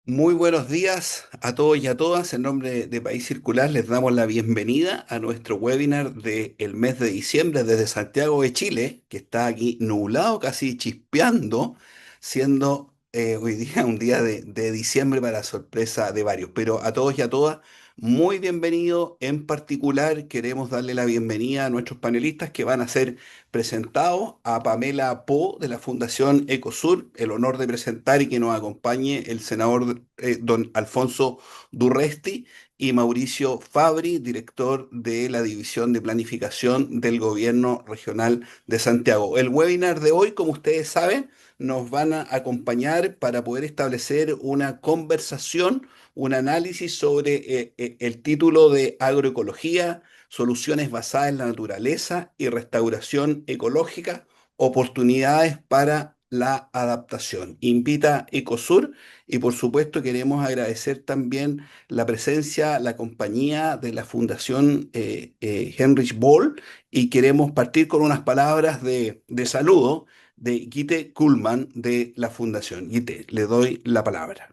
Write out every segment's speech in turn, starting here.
Muy buenos días a todos y a todas. En nombre de País Circular les damos la bienvenida a nuestro webinar del mes de diciembre desde Santiago de Chile, que está aquí nublado, casi chispeando, siendo hoy día un día de diciembre para sorpresa de varios. Pero a todos y a todas, muy bienvenido. En particular, queremos darle la bienvenida a nuestros panelistas que van a ser presentados, a Pamela Po de la Fundación Ecosur, el honor de presentar y que nos acompañe el senador don Alfonso Durresti y Mauricio Fabri, director de la División de Planificación del Gobierno Regional de Santiago. El webinar de hoy, como ustedes saben, nos van a acompañar para poder establecer una conversación, un análisis sobre el título de agroecología, soluciones basadas en la naturaleza y restauración ecológica, oportunidades para la adaptación. Invita Ecosur y por supuesto queremos agradecer también la presencia, la compañía de la Fundación Heinrich Böll y queremos partir con unas palabras de saludo de Gitte Kuhlmann de la Fundación. Gitte, le doy la palabra.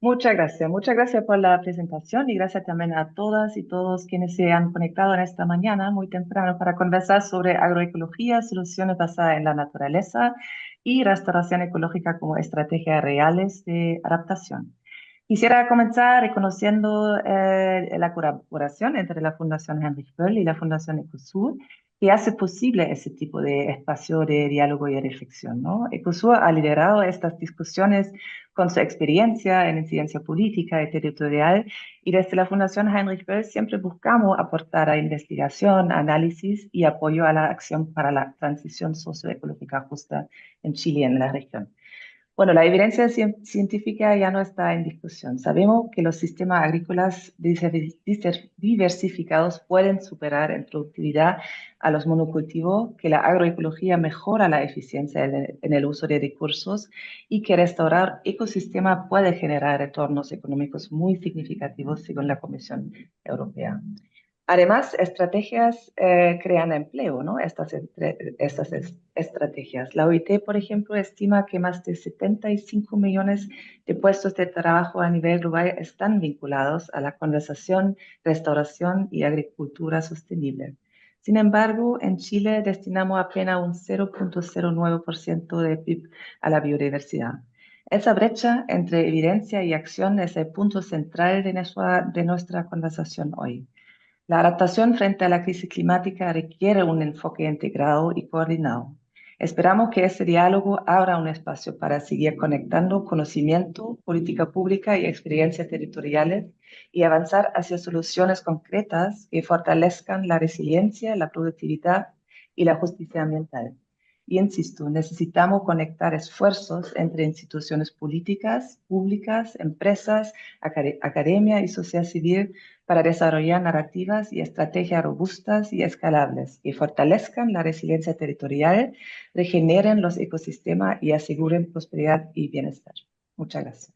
Muchas gracias por la presentación y gracias también a todas y todos quienes se han conectado en esta mañana muy temprano para conversar sobre agroecología, soluciones basadas en la naturaleza y restauración ecológica como estrategias reales de adaptación. Quisiera comenzar reconociendo la colaboración entre la Fundación Heinrich Böll y la Fundación Ecosur, que hace posible ese tipo de espacio de diálogo y de reflexión, ¿no? Ecosur ha liderado estas discusiones con su experiencia en incidencia política y territorial, y desde la Fundación Heinrich Böll siempre buscamos aportar a investigación, análisis y apoyo a la acción para la transición socioecológica justa en Chile y en la región. Bueno, la evidencia científica ya no está en discusión. Sabemos que los sistemas agrícolas diversificados pueden superar en productividad a los monocultivos, que la agroecología mejora la eficiencia en el uso de recursos y que restaurar ecosistemas puede generar retornos económicos muy significativos según la Comisión Europea. Además, estrategias crean empleo, ¿no? Estrategias. La OIT, por ejemplo, estima que más de 75 millones de puestos de trabajo a nivel global están vinculados a la conservación, restauración y agricultura sostenible. Sin embargo, en Chile destinamos apenas un 0,09% de PIB a la biodiversidad. Esa brecha entre evidencia y acción es el punto central de nuestra conversación hoy. La adaptación frente a la crisis climática requiere un enfoque integrado y coordinado. Esperamos que este diálogo abra un espacio para seguir conectando conocimiento, política pública y experiencias territoriales y avanzar hacia soluciones concretas que fortalezcan la resiliencia, la productividad y la justicia ambiental. Y insisto, necesitamos conectar esfuerzos entre instituciones políticas, públicas, empresas, academia y sociedad civil para desarrollar narrativas y estrategias robustas y escalables que fortalezcan la resiliencia territorial, regeneren los ecosistemas y aseguren prosperidad y bienestar. Muchas gracias.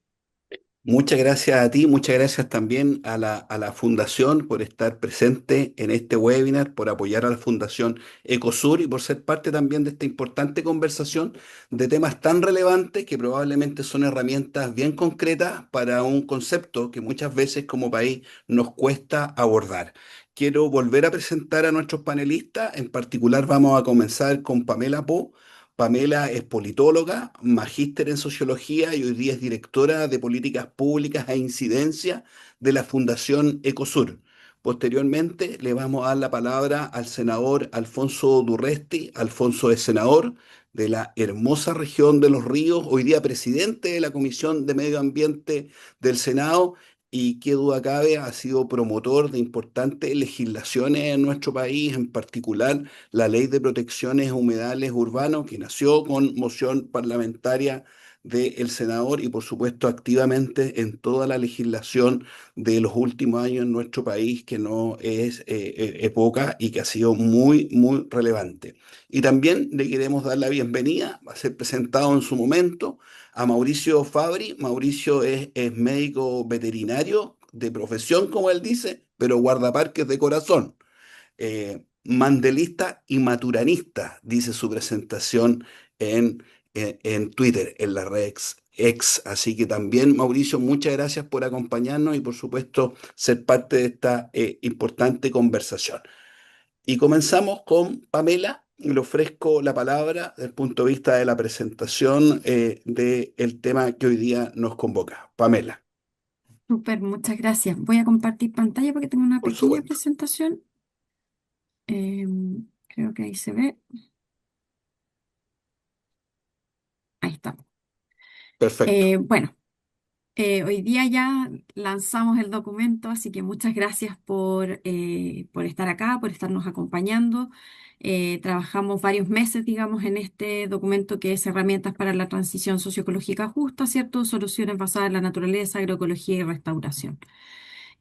Muchas gracias a ti, muchas gracias también a la Fundación por estar presente en este webinar, por apoyar a la Fundación Ecosur y por ser parte también de esta importante conversación de temas tan relevantes que probablemente son herramientas bien concretas para un concepto que muchas veces como país nos cuesta abordar. Quiero volver a presentar a nuestros panelistas, en particular vamos a comenzar con Pamela Po. Pamela es politóloga, magíster en sociología y hoy día es directora de políticas públicas e incidencia de la Fundación Ecosur. Posteriormente le vamos a dar la palabra al senador Alfonso Durresti. Alfonso es senador de la hermosa región de Los Ríos, hoy día presidente de la Comisión de Medio Ambiente del Senado y qué duda cabe, ha sido promotor de importantes legislaciones en nuestro país, en particular la Ley de Protecciones a Humedales Urbanos, que nació con moción parlamentaria del senador y por supuesto activamente en toda la legislación de los últimos años en nuestro país, que no es poca y que ha sido muy, muy relevante. Y también le queremos dar la bienvenida, va a ser presentado en su momento, a Mauricio Fabri. Mauricio es médico veterinario de profesión, como él dice, pero guardaparques de corazón. Mandelista y maturanista, dice su presentación en Twitter, en la red Así que también, Mauricio, muchas gracias por acompañarnos y por supuesto ser parte de esta importante conversación. Y comenzamos con Pamela. Le ofrezco la palabra desde el punto de vista de la presentación del tema que hoy día nos convoca. Pamela, Súper, muchas gracias. Voy a compartir pantalla porque tengo una por pequeña supuesto. presentación. Creo que ahí se ve. Ahí está. Perfecto. Bueno, hoy día ya lanzamos el documento, así que muchas gracias por estar acá, por estarnos acompañando. Trabajamos varios meses, digamos, en este documento que es Herramientas para la Transición Socioecológica Justa, ¿cierto? Soluciones basadas en la naturaleza, agroecología y restauración.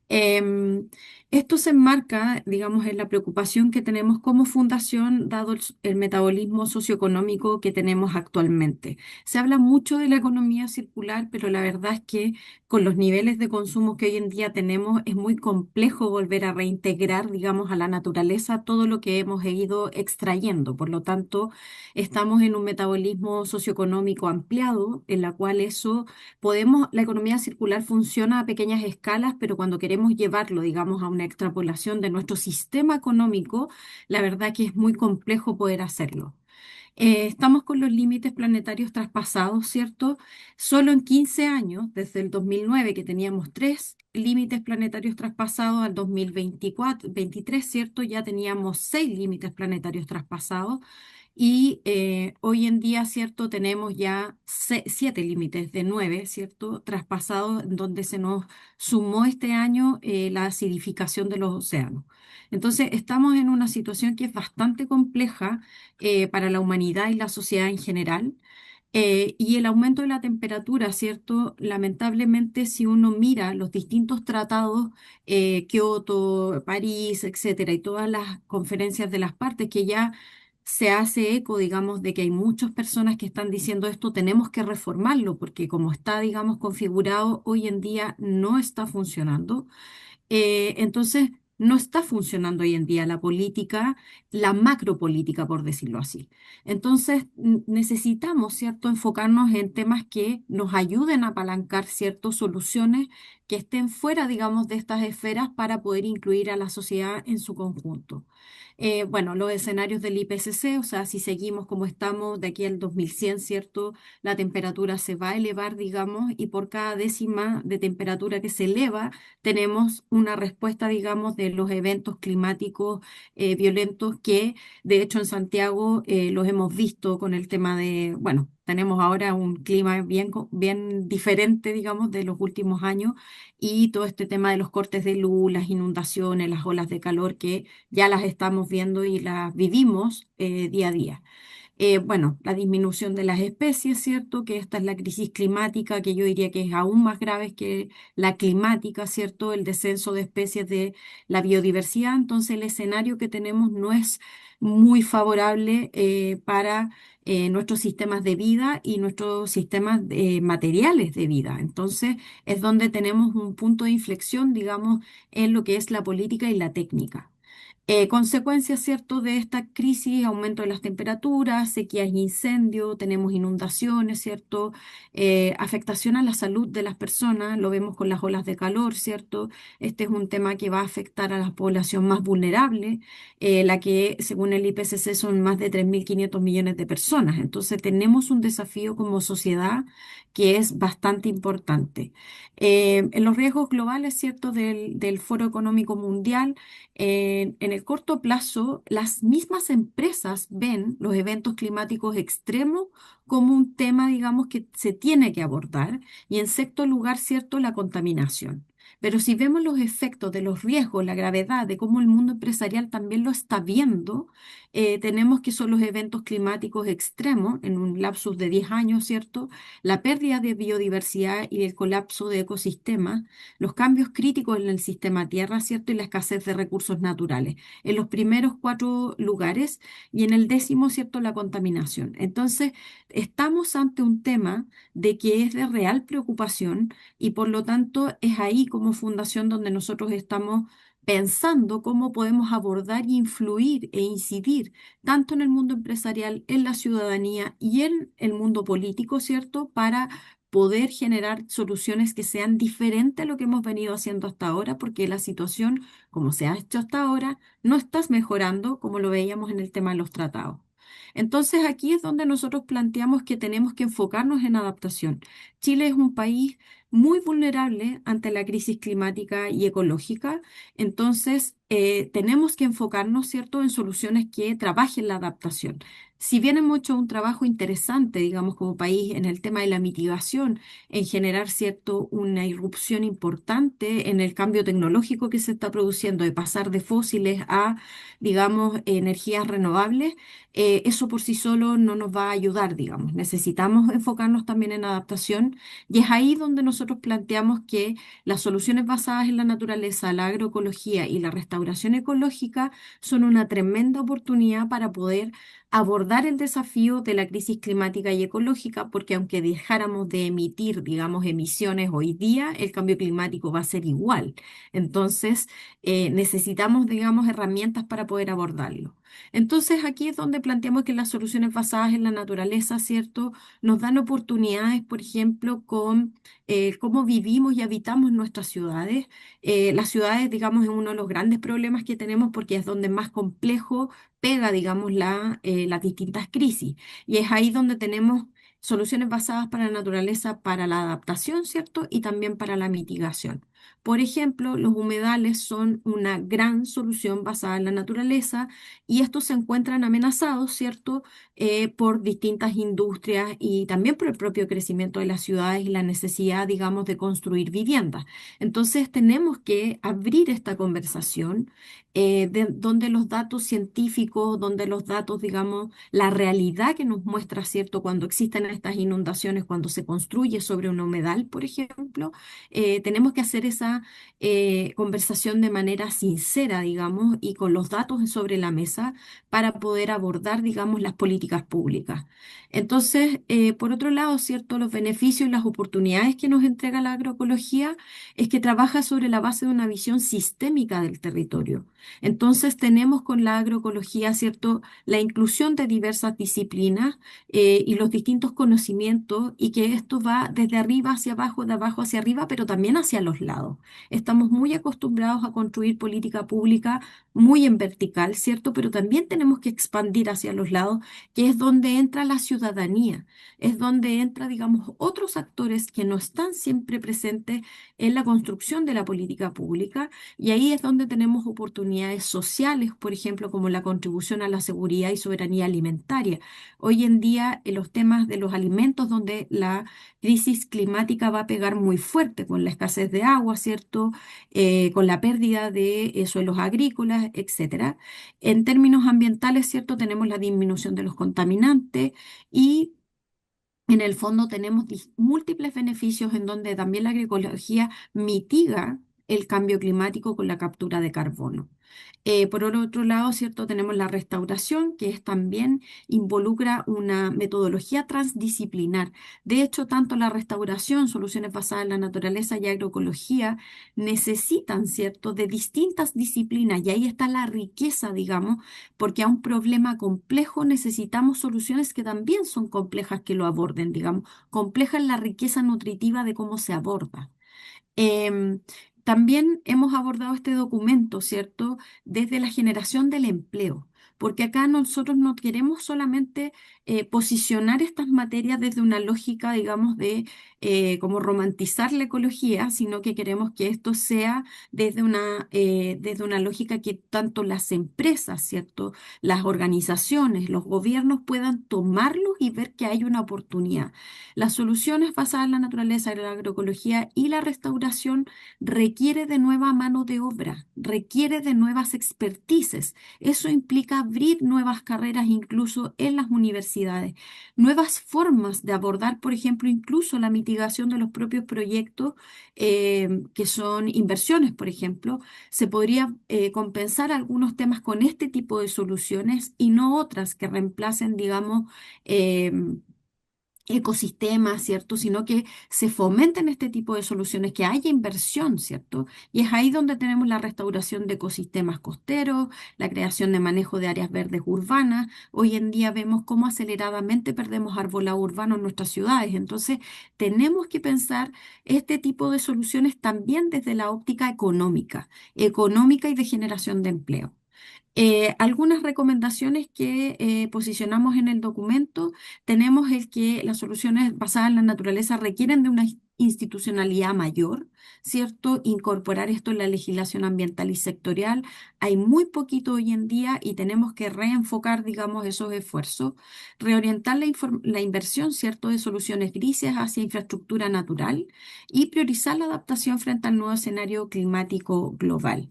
Em, Esto se enmarca, digamos, en la preocupación que tenemos como fundación, dado el metabolismo socioeconómico que tenemos actualmente. Se habla mucho de la economía circular, pero la verdad es que con los niveles de consumo que hoy en día tenemos, es muy complejo volver a reintegrar, digamos, a la naturaleza todo lo que hemos ido extrayendo. Por lo tanto, estamos en un metabolismo socioeconómico ampliado, en la cual eso la economía circular funciona a pequeñas escalas, pero cuando queremos llevarlo, digamos, a una extrapolación de nuestro sistema económico, la verdad que es muy complejo poder hacerlo. Estamos con los límites planetarios traspasados, ¿cierto? Solo en 15 años, desde el 2009, que teníamos tres límites planetarios traspasados, al 2024, 23, ¿cierto? Ya teníamos seis límites planetarios traspasados. Y hoy en día, ¿cierto? Tenemos ya siete límites de nueve, ¿cierto? Traspasados, en donde se nos sumó este año la acidificación de los océanos. Entonces, estamos en una situación que es bastante compleja para la humanidad y la sociedad en general. Y el aumento de la temperatura, ¿cierto? Lamentablemente, si uno mira los distintos tratados, Kioto, París, etcétera, y todas las conferencias de las partes que ya se hace eco, digamos, de que hay muchas personas que están diciendo esto, tenemos que reformarlo, porque como está, digamos, configurado hoy en día, no está funcionando. Entonces, no está funcionando hoy en día la política, la macropolítica, por decirlo así. Entonces, necesitamos, ¿cierto?, enfocarnos en temas que nos ayuden a apalancar ciertas soluciones que estén fuera, digamos, de estas esferas para poder incluir a la sociedad en su conjunto. Bueno, los escenarios del IPCC, o sea, si seguimos como estamos de aquí al 2100, ¿cierto? La temperatura se va a elevar, digamos, y por cada décima de temperatura que se eleva, tenemos una respuesta, digamos, de los eventos climáticos violentos que, de hecho, en Santiago los hemos visto con el tema de, bueno, tenemos ahora un clima bien, bien diferente, digamos, de los últimos años y todo este tema de los cortes de luz, las inundaciones, las olas de calor que ya las estamos viendo y las vivimos día a día. Bueno, la disminución de las especies, ¿cierto? Que esta es la crisis climática, que yo diría que es aún más grave que la climática, ¿cierto? El descenso de especies de la biodiversidad. Entonces, el escenario que tenemos no es muy favorable para nuestros sistemas de vida y nuestros sistemas materiales de vida. Entonces, es donde tenemos un punto de inflexión, digamos, en lo que es la política y la técnica. Consecuencias, ¿cierto?, de esta crisis, aumento de las temperaturas, sequías y incendios, tenemos inundaciones, ¿cierto? Afectación a la salud de las personas, lo vemos con las olas de calor, ¿cierto? Este es un tema que va a afectar a la población más vulnerable, la que, según el IPCC, son más de 3.500 millones de personas. Entonces, tenemos un desafío como sociedad que es bastante importante. En los riesgos globales, ¿cierto?, del Foro Económico Mundial, en el corto plazo, las mismas empresas ven los eventos climáticos extremos como un tema, digamos, que se tiene que abordar y en sexto lugar, cierto, la contaminación. Pero si vemos los efectos de los riesgos, la gravedad, de cómo el mundo empresarial también lo está viendo, tenemos que son los eventos climáticos extremos en un lapsus de 10 años, ¿cierto? La pérdida de biodiversidad y el colapso de ecosistemas, los cambios críticos en el sistema Tierra, ¿cierto? Y la escasez de recursos naturales. En los primeros cuatro lugares y en el décimo, ¿cierto? La contaminación. Entonces, estamos ante un tema de que es de real preocupación y por lo tanto es ahí como fundación donde nosotros estamos pensando cómo podemos abordar y influir e incidir tanto en el mundo empresarial, en la ciudadanía y en el mundo político, ¿cierto? Para poder generar soluciones que sean diferentes a lo que hemos venido haciendo hasta ahora, porque la situación, como se ha hecho hasta ahora, no está mejorando como lo veíamos en el tema de los tratados. Entonces aquí es donde nosotros planteamos que tenemos que enfocarnos en adaptación. Chile es un país muy vulnerable ante la crisis climática y ecológica, entonces tenemos que enfocarnos, ¿cierto?, en soluciones que trabajen la adaptación. Si bien hemos hecho un trabajo interesante, digamos, como país en el tema de la mitigación, en generar, ¿cierto?, una irrupción importante en el cambio tecnológico que se está produciendo, de pasar de fósiles a, digamos, energías renovables, eso por sí solo no nos va a ayudar, digamos. Necesitamos enfocarnos también en adaptación y es ahí donde nosotros planteamos que las soluciones basadas en la naturaleza, la agroecología y la restauración ecológica son una tremenda oportunidad para poder abordar el desafío de la crisis climática y ecológica, porque aunque dejáramos de emitir, digamos, emisiones hoy día, el cambio climático va a ser igual. Entonces, necesitamos, digamos, herramientas para poder abordarlo. Entonces, aquí es donde planteamos que las soluciones basadas en la naturaleza, ¿cierto?, nos dan oportunidades, por ejemplo, con cómo vivimos y habitamos nuestras ciudades. Las ciudades, digamos, es uno de los grandes problemas que tenemos porque es donde más complejo pega, digamos, las distintas crisis. Y es ahí donde tenemos soluciones basadas para la naturaleza, para la adaptación, ¿cierto? Y también para la mitigación. Por ejemplo, los humedales son una gran solución basada en la naturaleza y estos se encuentran amenazados, ¿cierto? Por distintas industrias y también por el propio crecimiento de las ciudades y la necesidad, digamos, de construir viviendas. Entonces, tenemos que abrir esta conversación donde los datos científicos, donde los datos, digamos, la realidad que nos muestra, ¿cierto? Cuando existen estas inundaciones, cuando se construye sobre un humedal, por ejemplo, tenemos que hacer esa conversación de manera sincera, digamos, y con los datos sobre la mesa para poder abordar, digamos, las políticas públicas. Entonces, por otro lado, ¿cierto? Los beneficios y las oportunidades que nos entrega la agroecología es que trabaja sobre la base de una visión sistémica del territorio. Entonces tenemos con la agroecología, ¿cierto?, la inclusión de diversas disciplinas y los distintos conocimientos y que esto va desde arriba hacia abajo, de abajo hacia arriba, pero también hacia los lados. Estamos muy acostumbrados a construir política pública muy en vertical, ¿cierto? Pero también tenemos que expandir hacia los lados, que es donde entra la ciudadanía, es donde entra, digamos, otros actores que no están siempre presentes en la construcción de la política pública y ahí es donde tenemos oportunidades sociales, por ejemplo, como la contribución a la seguridad y soberanía alimentaria. Hoy en día, en los temas de los alimentos, donde la crisis climática va a pegar muy fuerte con la escasez de agua, ¿cierto? Con la pérdida de suelos agrícolas, etcétera. En términos ambientales, ¿cierto? Tenemos la disminución de los contaminantes y en el fondo tenemos múltiples beneficios en donde también la agroecología mitiga el cambio climático con la captura de carbono. Por otro lado, ¿cierto? Tenemos la restauración, que es también involucra una metodología transdisciplinar. De hecho, tanto la restauración, soluciones basadas en la naturaleza y agroecología necesitan, ¿cierto?, de distintas disciplinas y ahí está la riqueza, digamos, porque a un problema complejo necesitamos soluciones que también son complejas que lo aborden, digamos, compleja en la riqueza nutritiva de cómo se aborda. Em, También hemos abordado este documento, ¿cierto?, desde la generación del empleo, porque acá nosotros no queremos solamente posicionar estas materias desde una lógica, digamos, de como romantizar la ecología, sino que queremos que esto sea desde una lógica que tanto las empresas, ¿cierto?, las organizaciones, los gobiernos puedan tomarlos y ver que hay una oportunidad. Las soluciones basadas en la naturaleza, en la agroecología y la restauración requiere de nueva mano de obra, requiere de nuevas expertices. Eso implica abrir nuevas carreras incluso en las universidades, nuevas formas de abordar, por ejemplo, incluso la mitigación de los propios proyectos que son inversiones, por ejemplo. Se podría compensar algunos temas con este tipo de soluciones y no otras que reemplacen, digamos, ecosistemas, ¿cierto? Sino que se fomenten este tipo de soluciones, que haya inversión, ¿cierto? Y es ahí donde tenemos la restauración de ecosistemas costeros, la creación de manejo de áreas verdes urbanas. Hoy en día vemos cómo aceleradamente perdemos arbolado urbano en nuestras ciudades. Entonces, tenemos que pensar este tipo de soluciones también desde la óptica económica y de generación de empleo. Algunas recomendaciones que posicionamos en el documento, tenemos el que las soluciones basadas en la naturaleza requieren de una institucionalidad mayor, ¿cierto? Incorporar esto en la legislación ambiental y sectorial. Hay muy poquito hoy en día y tenemos que reenfocar, digamos, esos esfuerzos, reorientar la inversión, ¿cierto?, de soluciones grises hacia infraestructura natural y priorizar la adaptación frente al nuevo escenario climático global.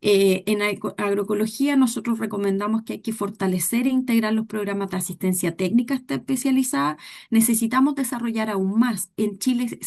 En agroecología nosotros recomendamos que hay que fortalecer e integrar los programas de asistencia técnica especializada. Necesitamos desarrollar aún más. En Chile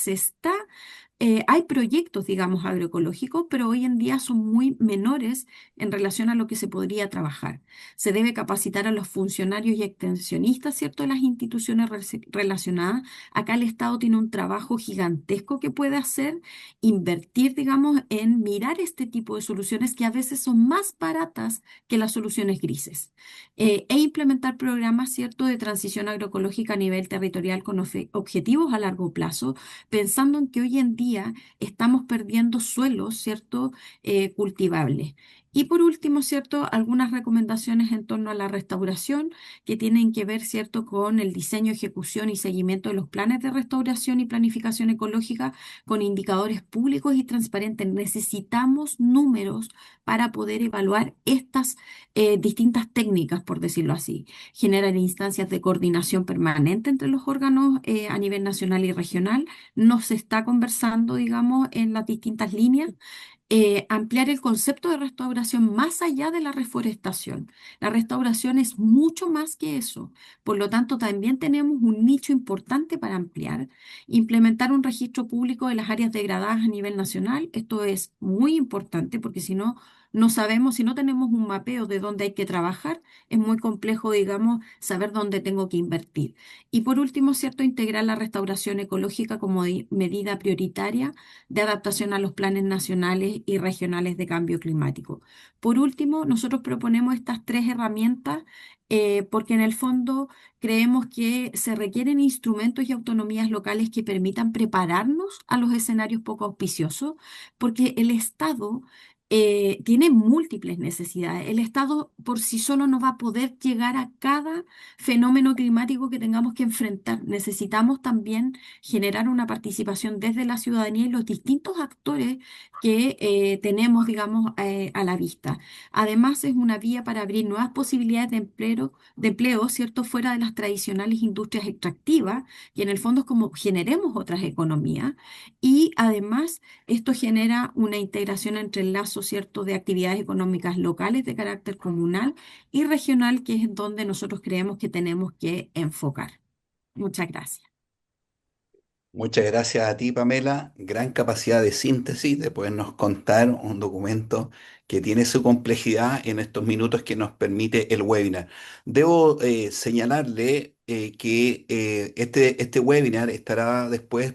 hay proyectos, digamos, agroecológicos, pero hoy en día son muy menores en relación a lo que se podría trabajar. Se debe capacitar a los funcionarios y extensionistas, ¿cierto?, de las instituciones relacionadas. Acá el Estado tiene un trabajo gigantesco que puede hacer, invertir, digamos, en mirar este tipo de soluciones que a veces son más baratas que las soluciones grises. E implementar programas, ¿cierto?, de transición agroecológica a nivel territorial con objetivos a largo plazo, pensando en que hoy en día estamos perdiendo suelos, ¿cierto?, cultivables. Y por último, ¿cierto?, algunas recomendaciones en torno a la restauración que tienen que ver, ¿cierto?, con el diseño, ejecución y seguimiento de los planes de restauración y planificación ecológica con indicadores públicos y transparentes. Necesitamos números para poder evaluar estas distintas técnicas, por decirlo así. Generar instancias de coordinación permanente entre los órganos a nivel nacional y regional. No se está conversando, digamos, en las distintas líneas. Ampliar el concepto de restauración más allá de la reforestación. La restauración es mucho más que eso. Por lo tanto, también tenemos un nicho importante para ampliar. Implementar un registro público de las áreas degradadas a nivel nacional. Esto es muy importante porque si no, no sabemos, si no tenemos un mapeo de dónde hay que trabajar, es muy complejo, digamos, saber dónde tengo que invertir. Y por último, ¿cierto?, integrar la restauración ecológica como medida prioritaria de adaptación a los planes nacionales y regionales de cambio climático. Por último, nosotros proponemos estas tres herramientas porque en el fondo creemos que se requieren instrumentos y autonomías locales que permitan prepararnos a los escenarios poco auspiciosos, porque el Estado tiene múltiples necesidades. El Estado por sí solo no va a poder llegar a cada fenómeno climático que tengamos que enfrentar. Necesitamos también generar una participación desde la ciudadanía y los distintos actores que tenemos, digamos, a la vista. Además, es una vía para abrir nuevas posibilidades de empleo, ¿cierto?, fuera de las tradicionales industrias extractivas, y en el fondo es como generemos otras economías. Y además, esto genera una integración entre el lazo, ¿cierto?, de actividades económicas locales de carácter comunal y regional, que es donde nosotros creemos que tenemos que enfocar. Muchas gracias. Muchas gracias a ti, Pamela. Gran capacidad de síntesis, de podernos contar un documento que tiene su complejidad en estos minutos que nos permite el webinar. Debo señalarle que este webinar estará después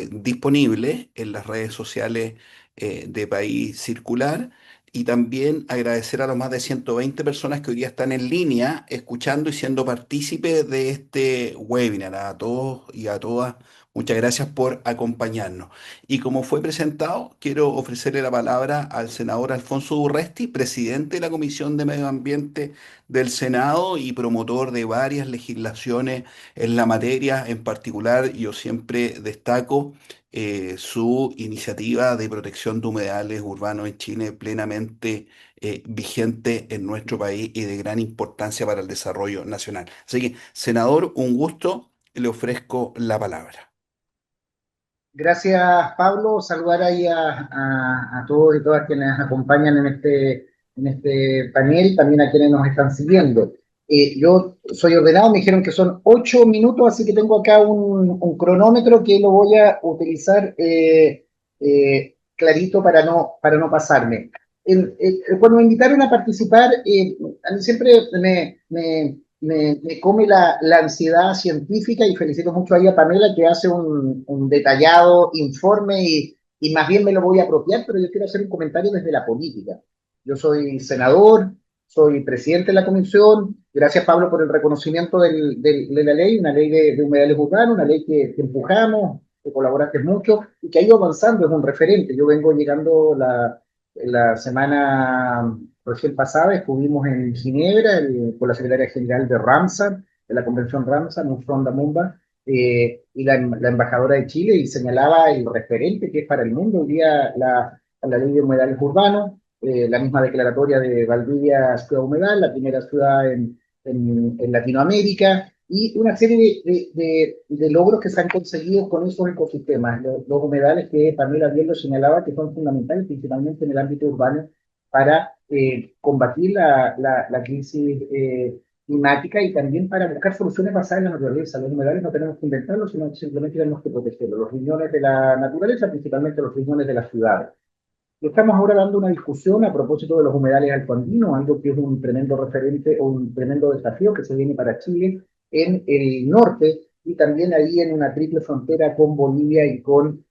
disponible en las redes sociales de País Circular, y también agradecer a los más de 120 personas que hoy día están en línea escuchando y siendo partícipes de este webinar. A todos y a todas, muchas gracias por acompañarnos. Y como fue presentado, quiero ofrecerle la palabra al senador Alfonso Urresti, presidente de la Comisión de Medio Ambiente del Senado y promotor de varias legislaciones en la materia. En particular, yo siempre destaco su iniciativa de protección de humedales urbanos en Chile, plenamente vigente en nuestro país y de gran importancia para el desarrollo nacional. Así que, senador, un gusto, le ofrezco la palabra. Gracias, Pablo. Saludar ahí a todos y todas quienes nos acompañan en este panel, también a quienes nos están siguiendo. Yo soy ordenado, me dijeron que son 8 minutos, así que tengo acá un cronómetro que lo voy a utilizar clarito para no pasarme. Cuando me invitaron a participar, a mí siempre me come la ansiedad científica y felicito mucho ahí a Pamela que hace un detallado informe y más bien me lo voy a apropiar, pero yo quiero hacer un comentario desde la política. Yo soy senador, soy presidente de la comisión. Gracias, Pablo, por el reconocimiento de la ley, una ley de humedales urbanos, una ley que empujamos, que colaboraste mucho y que ha ido avanzando, es un referente. Yo vengo llegando la semana recién pasada, estuvimos en Ginebra con la secretaria general de Ramsar, de la convención Ramsar, Nusron Mumba, y la embajadora de Chile, y señalaba el referente que es para el mundo hoy día la ley de humedales urbanos, la misma declaratoria de Valdivia Ciudad Humedal, la primera ciudad en Latinoamérica, y una serie de logros que se han conseguido con esos ecosistemas, los humedales que Pamela bien lo señalaba, que son fundamentales, principalmente en el ámbito urbano, para combatir la crisis climática y también para buscar soluciones basadas en la naturaleza. Los humedales no tenemos que inventarlos, sino simplemente tenemos que protegerlos. Los riñones de la naturaleza, principalmente los riñones de las ciudades. Y estamos ahora dando una discusión a propósito de los humedales altoandinos, algo que es un tremendo referente o un tremendo desafío que se viene para Chile en el norte y también ahí en una triple frontera con Bolivia y con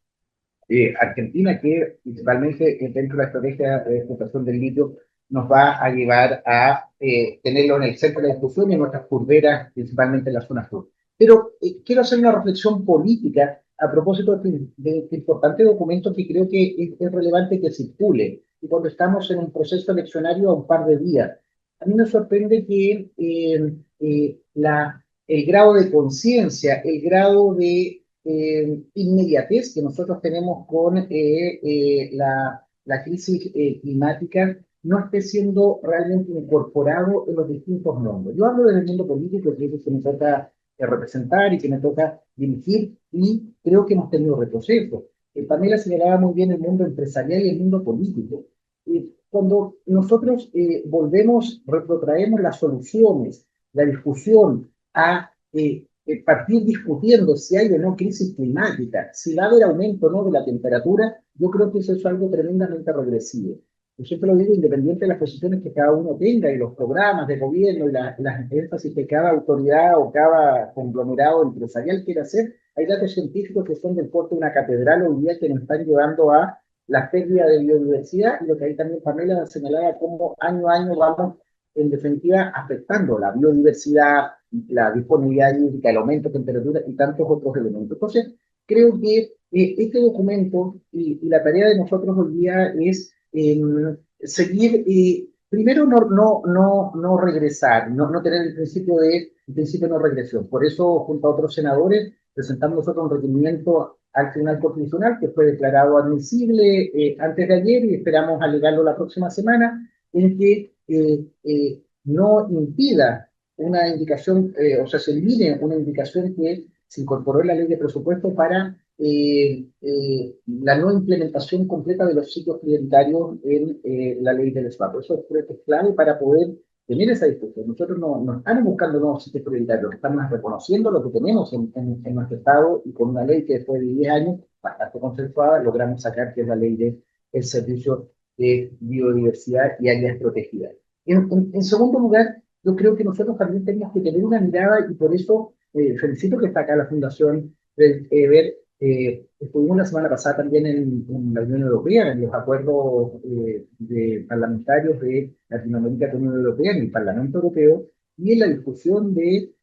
Argentina, que principalmente dentro de la estrategia de explotación del litio nos va a llevar a tenerlo en el centro de la discusión y en nuestras curveras, principalmente en la zona sur. Pero quiero hacer una reflexión política a propósito de este importante documento que creo que es relevante que circule. Y cuando estamos en un proceso eleccionario a un par de días, a mí me sorprende que el grado de conciencia, el grado de inmediatez que nosotros tenemos con la crisis climática no esté siendo realmente incorporado en los distintos mundos. Yo hablo desde el mundo político, que es el que me toca representar y que me toca dirigir, y creo que hemos tenido retrocesos. Pamela señalaba muy bien el mundo empresarial y el mundo político. Cuando nosotros volvemos, retrotraemos las soluciones, la discusión a partir discutiendo si hay o no crisis climática, si va a haber aumento o no de la temperatura, yo creo que eso es algo tremendamente regresivo. Yo siempre lo digo, independiente de las posiciones que cada uno tenga y los programas de gobierno y las énfasis que cada autoridad o cada conglomerado empresarial quiera hacer, hay datos científicos que son del porte de una catedral hoy día que nos están llevando a la pérdida de biodiversidad y lo que ahí también Pamela señalaba cómo año a año vamos en definitiva afectando la biodiversidad, la disponibilidad hídrica, el aumento de temperatura y tantos otros elementos. Entonces, creo que este documento y la tarea de nosotros hoy día es seguir, primero no regresar, no tener el principio de no regresión. Por eso, junto a otros senadores, presentamos nosotros un requerimiento al Tribunal Constitucional que fue declarado admisible antes de ayer y esperamos alegarlo la próxima semana, en que no impida una indicación, o sea, se elimine una indicación que se incorporó en la ley de presupuesto para la no implementación completa de los sitios prioritarios en la ley del SWAP. Eso creo que es clave para poder tener esa discusión. Nosotros no estamos buscando nuevos sitios prioritarios, estamos reconociendo lo que tenemos en nuestro Estado y con una ley que después de 10 años, bastante consensuada, logramos sacar, que es la ley del servicio de biodiversidad y áreas protegidas. En segundo lugar, yo creo que nosotros también tenemos que tener una mirada y por eso felicito que está acá la Fundación estuvimos la semana pasada también en la Unión Europea, en los acuerdos parlamentarios de Latinoamérica con la Unión Europea, en el Parlamento Europeo, y en la discusión del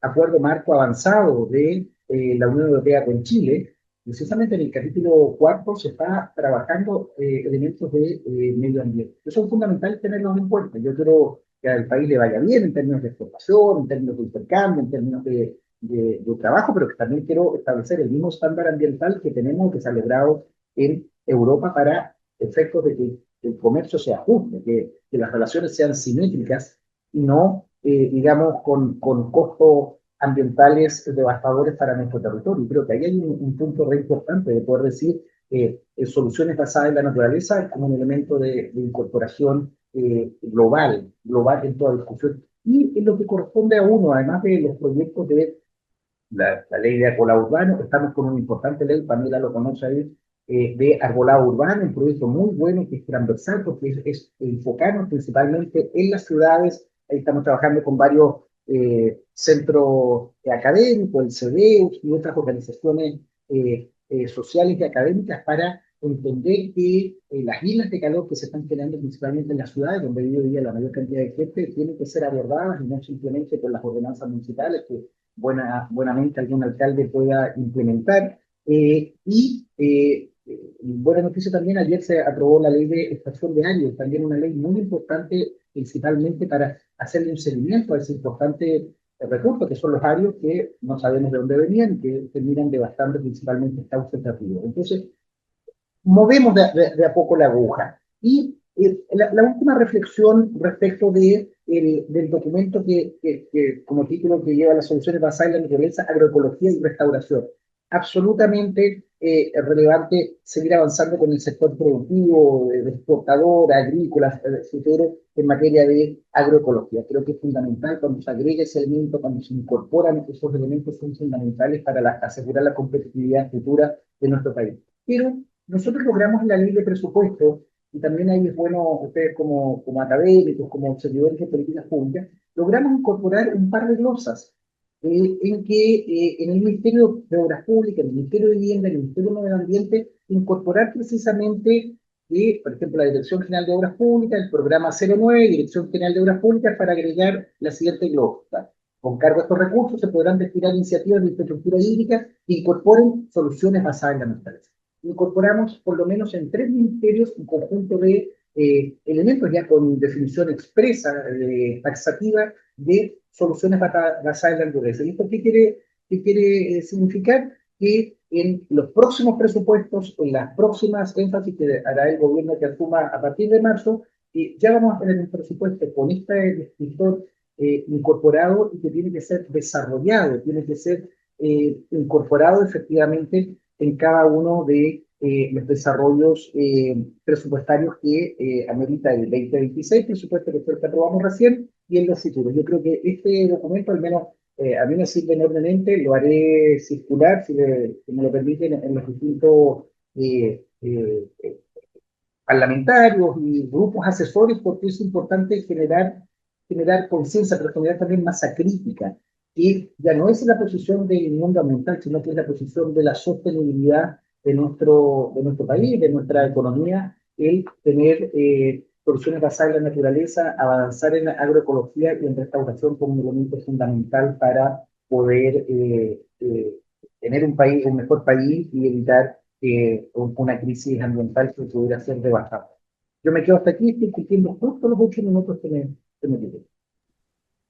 acuerdo marco avanzado de la Unión Europea con Chile. Precisamente en el capítulo cuarto se está trabajando elementos de medio ambiente, que son fundamentales tenerlos en cuenta. Yo quiero que al país le vaya bien en términos de exportación, en términos de intercambio, en términos de trabajo, pero que también quiero establecer el mismo estándar ambiental que tenemos, que se ha logrado en Europa para efectos de que el comercio sea justo, que las relaciones sean simétricas y no, digamos, con costos ambientales devastadores para nuestro territorio. Y creo que ahí hay un punto re importante de poder decir soluciones basadas en la naturaleza como un elemento de incorporación global en toda discusión. Y en lo que corresponde a uno, además de los proyectos de la ley de arbolado urbano, estamos con una importante ley, Pamela lo conoce ahí, de arbolado urbano, un proyecto muy bueno que es transversal porque es enfocarnos principalmente en las ciudades. Ahí estamos trabajando con varios centros académicos, el CEDEUS y otras organizaciones sociales y académicas para entender que las islas de calor que se están generando principalmente en las ciudades, donde vive hoy día la mayor cantidad de gente, tienen que ser abordadas y no simplemente por las ordenanzas municipales que buenamente algún alcalde pueda implementar. Buena noticia también, ayer se aprobó la ley de extracción de áreas, también una ley muy importante principalmente para hacerle un seguimiento a ese importante recurso que son los arios que no sabemos de dónde venían, que terminan devastando principalmente cauces de río. Entonces, movemos de a poco la aguja. Y la última reflexión respecto del documento como título que lleva las soluciones basadas en la naturaleza, agroecología y restauración. Absolutamente relevante seguir avanzando con el sector productivo, de exportador, agrícola, etcétera, en materia de agroecología. Creo que es fundamental cuando se agrega ese elemento, cuando se incorporan esos elementos, son fundamentales para asegurar la competitividad futura de nuestro país. Pero nosotros logramos en la ley de presupuesto, y también ahí es bueno, ustedes como académicos, como seguidores de políticas públicas, logramos incorporar un par de glosas en que en el Ministerio de Obras Públicas, en el Ministerio de Vivienda, en el Ministerio de Medio Ambiente, incorporar precisamente, por ejemplo, la Dirección General de Obras Públicas, el programa 09, Dirección General de Obras Públicas, para agregar la siguiente glosa. Con cargo a estos recursos se podrán destinar iniciativas de infraestructura hídrica que incorporen soluciones basadas en la naturaleza. Incorporamos por lo menos en 3 ministerios un conjunto de elementos ya con definición expresa, taxativa, de soluciones basadas en la naturaleza. ¿Y esto qué quiere significar? Que en los próximos presupuestos, en las próximas énfasis que hará el gobierno que asuma a partir de marzo, ya vamos a tener un presupuesto con este escritor incorporado y que tiene que ser desarrollado, tiene que ser incorporado efectivamente en cada uno de los desarrollos presupuestarios que amerita el 2026, presupuesto que fue el que aprobamos recién, y en los futuros. Yo creo que este documento, al menos a mí me sirve enormemente, lo haré circular, si me lo permiten, en los distintos parlamentarios y grupos asesores, porque es importante generar conciencia, pero generar también masa crítica, que ya no es la posición del mundo ambiental, sino que es la posición de la sostenibilidad de nuestro país, de nuestra economía, el tener soluciones basadas en la naturaleza, avanzar en la agroecología y en restauración como un elemento fundamental para poder tener un mejor país y evitar una crisis ambiental que pudiera ser devastadora. Yo me quedo hasta aquí, estoy cumpliendo justo los 8 minutos que me piden.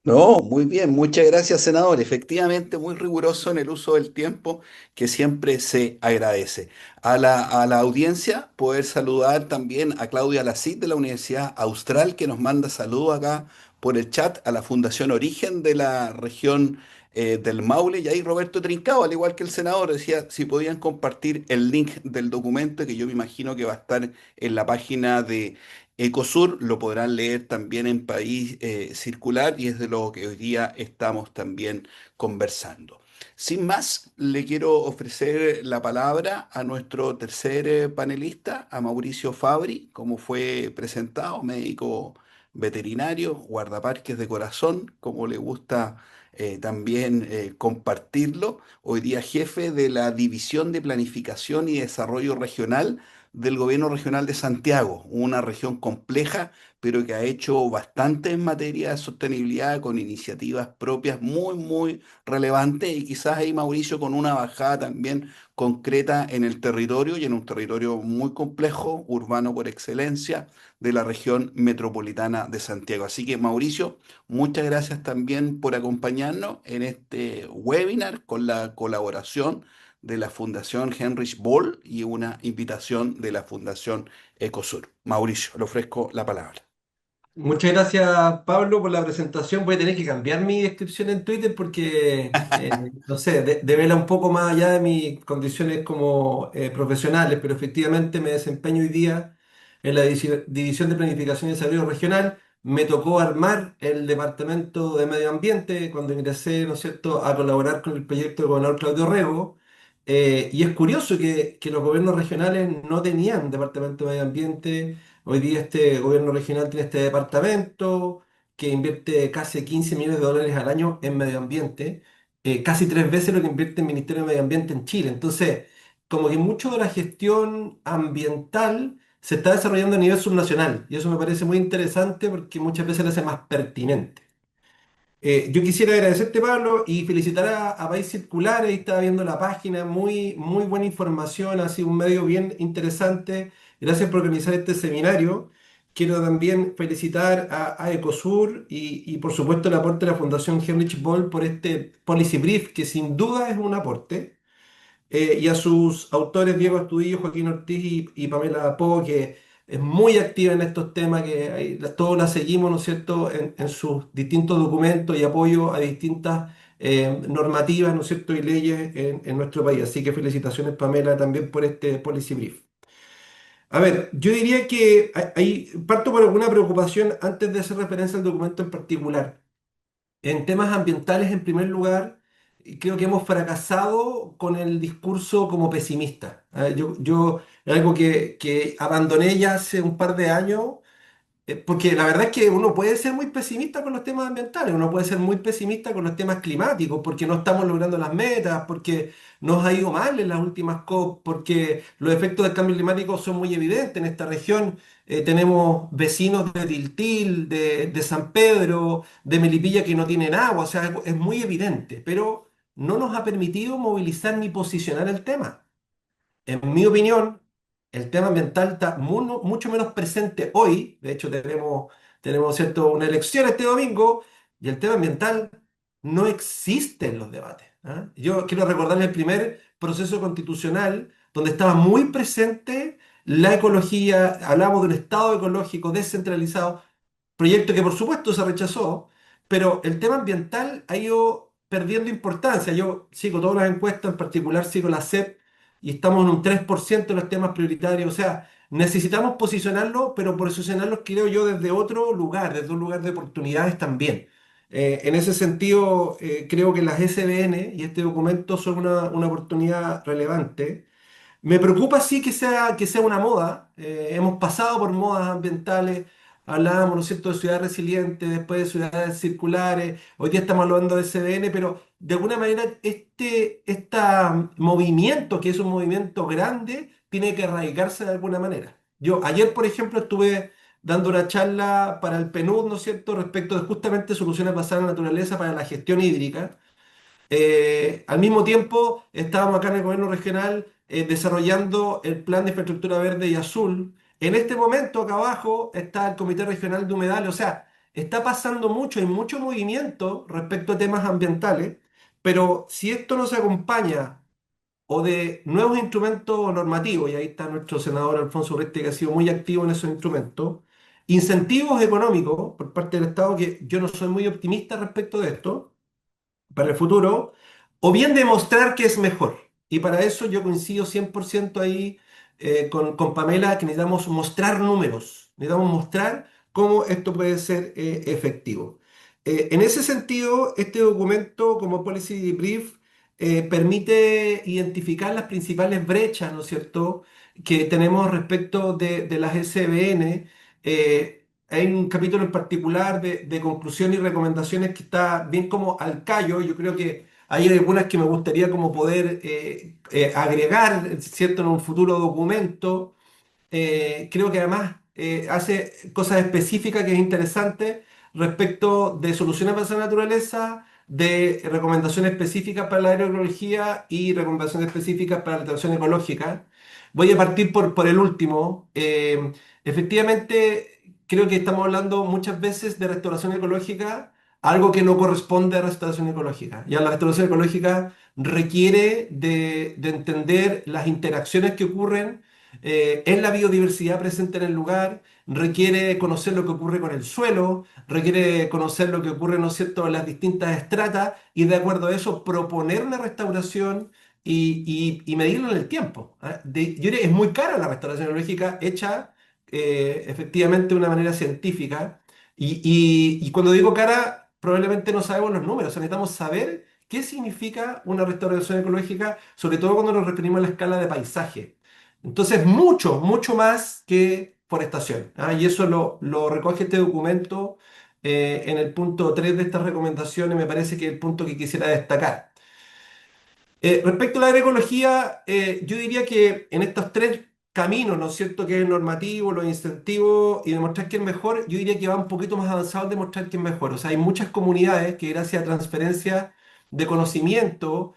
No, muy bien, muchas gracias, senador. Efectivamente, muy riguroso en el uso del tiempo, que siempre se agradece. A la audiencia, poder saludar también a Claudia Lacid de la Universidad Austral, que nos manda saludos acá por el chat, a la Fundación Origen de la región del Maule, y ahí Roberto Trincao, al igual que el senador, decía si podían compartir el link del documento, que yo me imagino que va a estar en la página de Ecosur, lo podrán leer también en País Circular y es de lo que hoy día estamos también conversando. Sin más, le quiero ofrecer la palabra a nuestro tercer panelista, a Mauricio Fabri, como fue presentado, médico veterinario, guardaparques de corazón, como le gusta también compartirlo, hoy día jefe de la División de Planificación y Desarrollo Regional del Gobierno Regional de Santiago, una región compleja, pero que ha hecho bastante en materia de sostenibilidad con iniciativas propias muy, muy relevantes y quizás ahí Mauricio con una bajada también concreta en el territorio y en un territorio muy complejo, urbano por excelencia, de la región metropolitana de Santiago. Así que Mauricio, muchas gracias también por acompañarnos en este webinar con la colaboración de la Fundación Heinrich Böll y una invitación de la Fundación Ecosur. Mauricio, le ofrezco la palabra. Muchas gracias, Pablo, por la presentación. Voy a tener que cambiar mi descripción en Twitter porque, no sé, devela un poco más allá de mis condiciones como profesionales, pero efectivamente me desempeño hoy día en la División de Planificación y Desarrollo Regional. Me tocó armar el Departamento de Medio Ambiente cuando ingresé, ¿no es cierto?, a colaborar con el proyecto del gobernador Claudio Rego. Y es curioso que los gobiernos regionales no tenían Departamento de Medio Ambiente. Hoy día este gobierno regional tiene este departamento que invierte casi 15 millones de dólares al año en medio ambiente, casi 3 veces lo que invierte el Ministerio de Medio Ambiente en Chile. Entonces, como que mucho de la gestión ambiental se está desarrollando a nivel subnacional, y eso me parece muy interesante porque muchas veces lo hace más pertinente. Yo quisiera agradecerte, Pablo, y felicitar a País Circular. Ahí estaba viendo la página, muy, muy buena información, ha sido un medio bien interesante. Gracias por organizar este seminario. Quiero también felicitar a Ecosur y, por supuesto, el aporte de la Fundación Heinrich Böll por este Policy Brief, que sin duda es un aporte, y a sus autores Diego Astudillo, Joaquín Ortiz y Pamela Po, que es muy activa en estos temas, que todos la seguimos, ¿no es cierto?, en sus distintos documentos y apoyo a distintas normativas, ¿no es cierto?, y leyes en nuestro país. Así que felicitaciones, Pamela, también por este Policy Brief. A ver, yo diría que parto por alguna preocupación antes de hacer referencia al documento en particular. En temas ambientales, en primer lugar, creo que hemos fracasado con el discurso como pesimista. Yo algo que abandoné ya hace un par de años, porque la verdad es que uno puede ser muy pesimista con los temas ambientales, uno puede ser muy pesimista con los temas climáticos, porque no estamos logrando las metas, porque nos ha ido mal en las últimas COP, porque los efectos del cambio climático son muy evidentes en esta región. Tenemos vecinos de Tiltil, de San Pedro, de Melipilla que no tienen agua, o sea, es muy evidente, pero no nos ha permitido movilizar ni posicionar el tema. En mi opinión, el tema ambiental está mucho menos presente hoy. De hecho, tenemos ¿cierto?, una elección este domingo y el tema ambiental no existe en los debates. ¿Ah? Yo quiero recordarle el primer proceso constitucional donde estaba muy presente la ecología, hablamos de un estado ecológico descentralizado, proyecto que por supuesto se rechazó, pero el tema ambiental ha ido perdiendo importancia. Yo sigo todas las encuestas, en particular sigo la CEP, y estamos en un 3% de los temas prioritarios. O sea, necesitamos posicionarlo, pero posicionarlos, creo yo, desde otro lugar, desde un lugar de oportunidades también. En ese sentido, creo que las SBN y este documento son una oportunidad relevante. Me preocupa sí que sea una moda. Hemos pasado por modas ambientales, hablábamos, ¿no es cierto?, de ciudades resilientes, después de ciudades circulares, hoy día estamos hablando de CDN, pero de alguna manera este movimiento, que es un movimiento grande, tiene que arraigarse de alguna manera. Yo ayer, por ejemplo, estuve dando una charla para el PNUD, ¿no es cierto?, respecto de justamente soluciones basadas en la naturaleza para la gestión hídrica. Al mismo tiempo, estábamos acá en el gobierno regional desarrollando el plan de infraestructura verde y azul. En este momento, acá abajo, está el Comité Regional de Humedales. O sea, está pasando mucho, hay mucho movimiento respecto a temas ambientales, pero si esto no se acompaña o de nuevos instrumentos normativos, y ahí está nuestro senador Alfonso Urresti, que ha sido muy activo en esos instrumentos, incentivos económicos por parte del Estado, que yo no soy muy optimista respecto de esto para el futuro, o bien demostrar que es mejor. Y para eso yo coincido 100% ahí con Pamela, que necesitamos mostrar números, necesitamos mostrar cómo esto puede ser efectivo. En ese sentido, este documento como Policy Brief permite identificar las principales brechas, ¿no es cierto?, que tenemos respecto de las SBN. Hay un capítulo en particular de conclusión y recomendaciones que está bien como al callo. Yo creo que hay algunas que me gustaría como poder agregar, ¿cierto?, en un futuro documento. Creo que además hace cosas específicas que es interesante respecto de soluciones para la naturaleza, de recomendaciones específicas para la agroecología y recomendaciones específicas para la transición ecológica. Voy a partir por el último. Efectivamente, creo que estamos hablando muchas veces de restauración ecológica, algo que no corresponde a restauración ecológica. Ya la restauración ecológica requiere de entender las interacciones que ocurren en la biodiversidad presente en el lugar, requiere conocer lo que ocurre con el suelo, requiere conocer lo que ocurre, ¿no es cierto?, en las distintas estratas y de acuerdo a eso proponer una restauración y medirlo en el tiempo. ¿Ah? Yo diría que es muy cara la restauración ecológica hecha efectivamente de una manera científica y cuando digo cara, probablemente no sabemos los números, o sea, necesitamos saber qué significa una restauración ecológica, sobre todo cuando nos referimos a la escala de paisaje. Entonces, mucho, mucho más que forestación. ¿Ah? Y eso lo recoge este documento en el punto 3 de estas recomendaciones me parece que es el punto que quisiera destacar. Respecto a la agroecología, yo diría que en estos tres caminos, ¿no es cierto?, que es el normativo, los incentivos y demostrar que es mejor, yo diría que va un poquito más avanzado en demostrar que es mejor. O sea, hay muchas comunidades que gracias a transferencia de conocimiento,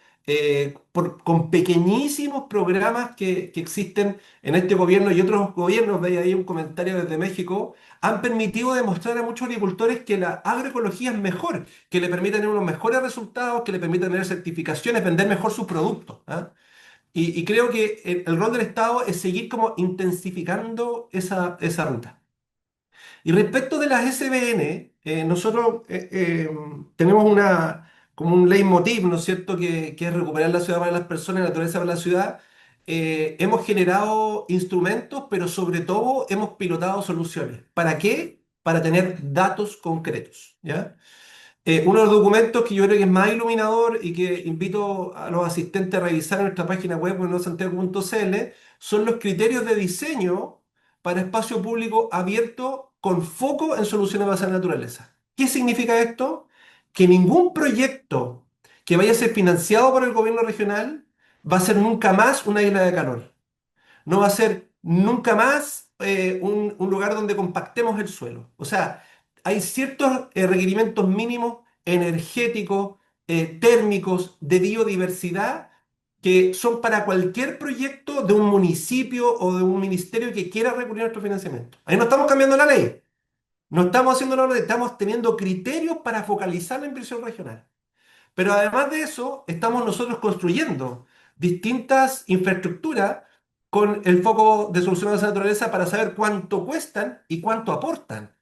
con pequeñísimos programas que existen en este gobierno y otros gobiernos, veía ahí un comentario desde México, han permitido demostrar a muchos agricultores que la agroecología es mejor, que le permiten tener unos mejores resultados, que le permiten tener certificaciones, vender mejor sus productos. ¿Ah? Y creo que el rol del Estado es seguir como intensificando esa ruta. Y respecto de las SBN, nosotros tenemos como un leitmotiv, ¿no es cierto?, que es recuperar la ciudad para las personas y la naturaleza para la ciudad. Hemos generado instrumentos, pero sobre todo hemos pilotado soluciones. ¿Para qué? Para tener datos concretos, ¿ya? Uno de los documentos que yo creo que es más iluminador y que invito a los asistentes a revisar en nuestra página web, santiago.cl, son los criterios de diseño para espacio público abierto con foco en soluciones basadas en la naturaleza. ¿Qué significa esto? Que ningún proyecto que vaya a ser financiado por el gobierno regional va a ser nunca más una isla de calor. No va a ser nunca más un lugar donde compactemos el suelo. O sea, hay ciertos requerimientos mínimos energéticos, térmicos, de biodiversidad, que son para cualquier proyecto de un municipio o de un ministerio que quiera recurrir a nuestro financiamiento. Ahí no estamos cambiando la ley, no estamos haciendo la ley, estamos teniendo criterios para focalizar la inversión regional. Pero además de eso, estamos nosotros construyendo distintas infraestructuras con el foco de soluciones de esa naturaleza para saber cuánto cuestan y cuánto aportan.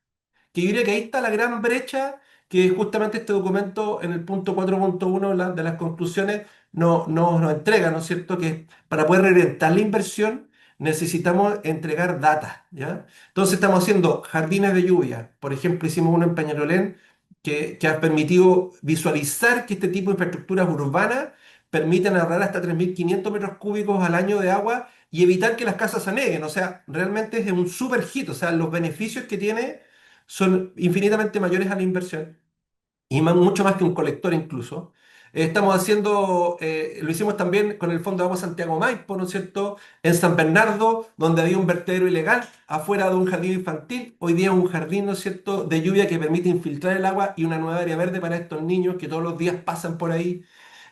Que yo diría que ahí está la gran brecha que justamente este documento en el punto 4.1 de las conclusiones nos entrega, ¿no es cierto? Que para poder reorientar la inversión necesitamos entregar data, ¿ya? Entonces estamos haciendo jardines de lluvia. Por ejemplo, hicimos uno en Peñalolén que ha permitido visualizar que este tipo de infraestructuras urbanas permiten ahorrar hasta 3.500 metros cúbicos al año de agua y evitar que las casas se aneguen. O sea, realmente es un super hit. O sea, los beneficios que tiene son infinitamente mayores a la inversión y mucho más que un colector incluso. Estamos haciendo, lo hicimos también con el Fondo de Agua Santiago Maipo, ¿no es cierto? En San Bernardo, donde había un vertedero ilegal afuera de un jardín infantil. Hoy día un jardín, ¿no es cierto?, de lluvia que permite infiltrar el agua y una nueva área verde para estos niños que todos los días pasan por ahí.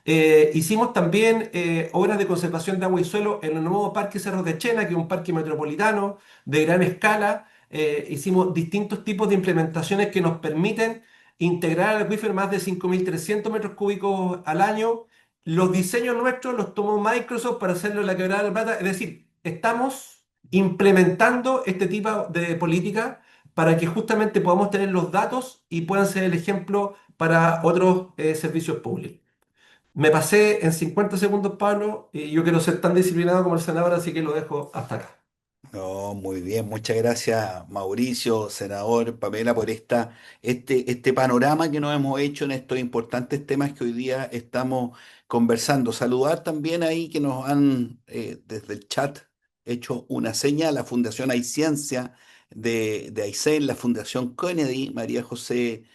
Hicimos también obras de conservación de agua y suelo en el nuevo Parque Cerros de Chena, que es un parque metropolitano de gran escala. Hicimos distintos tipos de implementaciones que nos permiten integrar al acuífero más de 5.300 metros cúbicos al año. Los diseños nuestros los tomó Microsoft para hacerlo en la Quebrada de la Plata. Es decir, estamos implementando este tipo de política para que justamente podamos tener los datos y puedan ser el ejemplo para otros servicios públicos. Me pasé en 50 segundos, Pablo, y yo quiero ser tan disciplinado como el senador, así que lo dejo hasta acá. No, muy bien, muchas gracias Mauricio, senador Pamela, por este panorama que nos hemos hecho en estos importantes temas que hoy día estamos conversando. Saludar también ahí que nos han desde el chat hecho una seña a la Fundación iCiencia de Aysén, la Fundación Kennedy, María José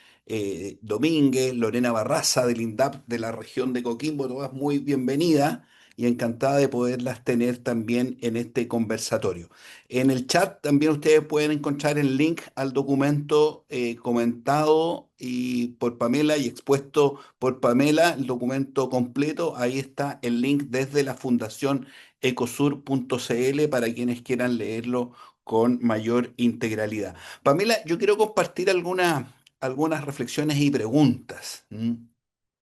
Domínguez, Lorena Barraza del INDAP de la región de Coquimbo, todas muy bienvenidas y encantada de poderlas tener también en este conversatorio. En el chat también ustedes pueden encontrar el link al documento comentado y por Pamela y expuesto por Pamela, el documento completo. Ahí está el link desde la Fundación ecosur.cl para quienes quieran leerlo con mayor integralidad. Pamela, yo quiero compartir algunas reflexiones y preguntas.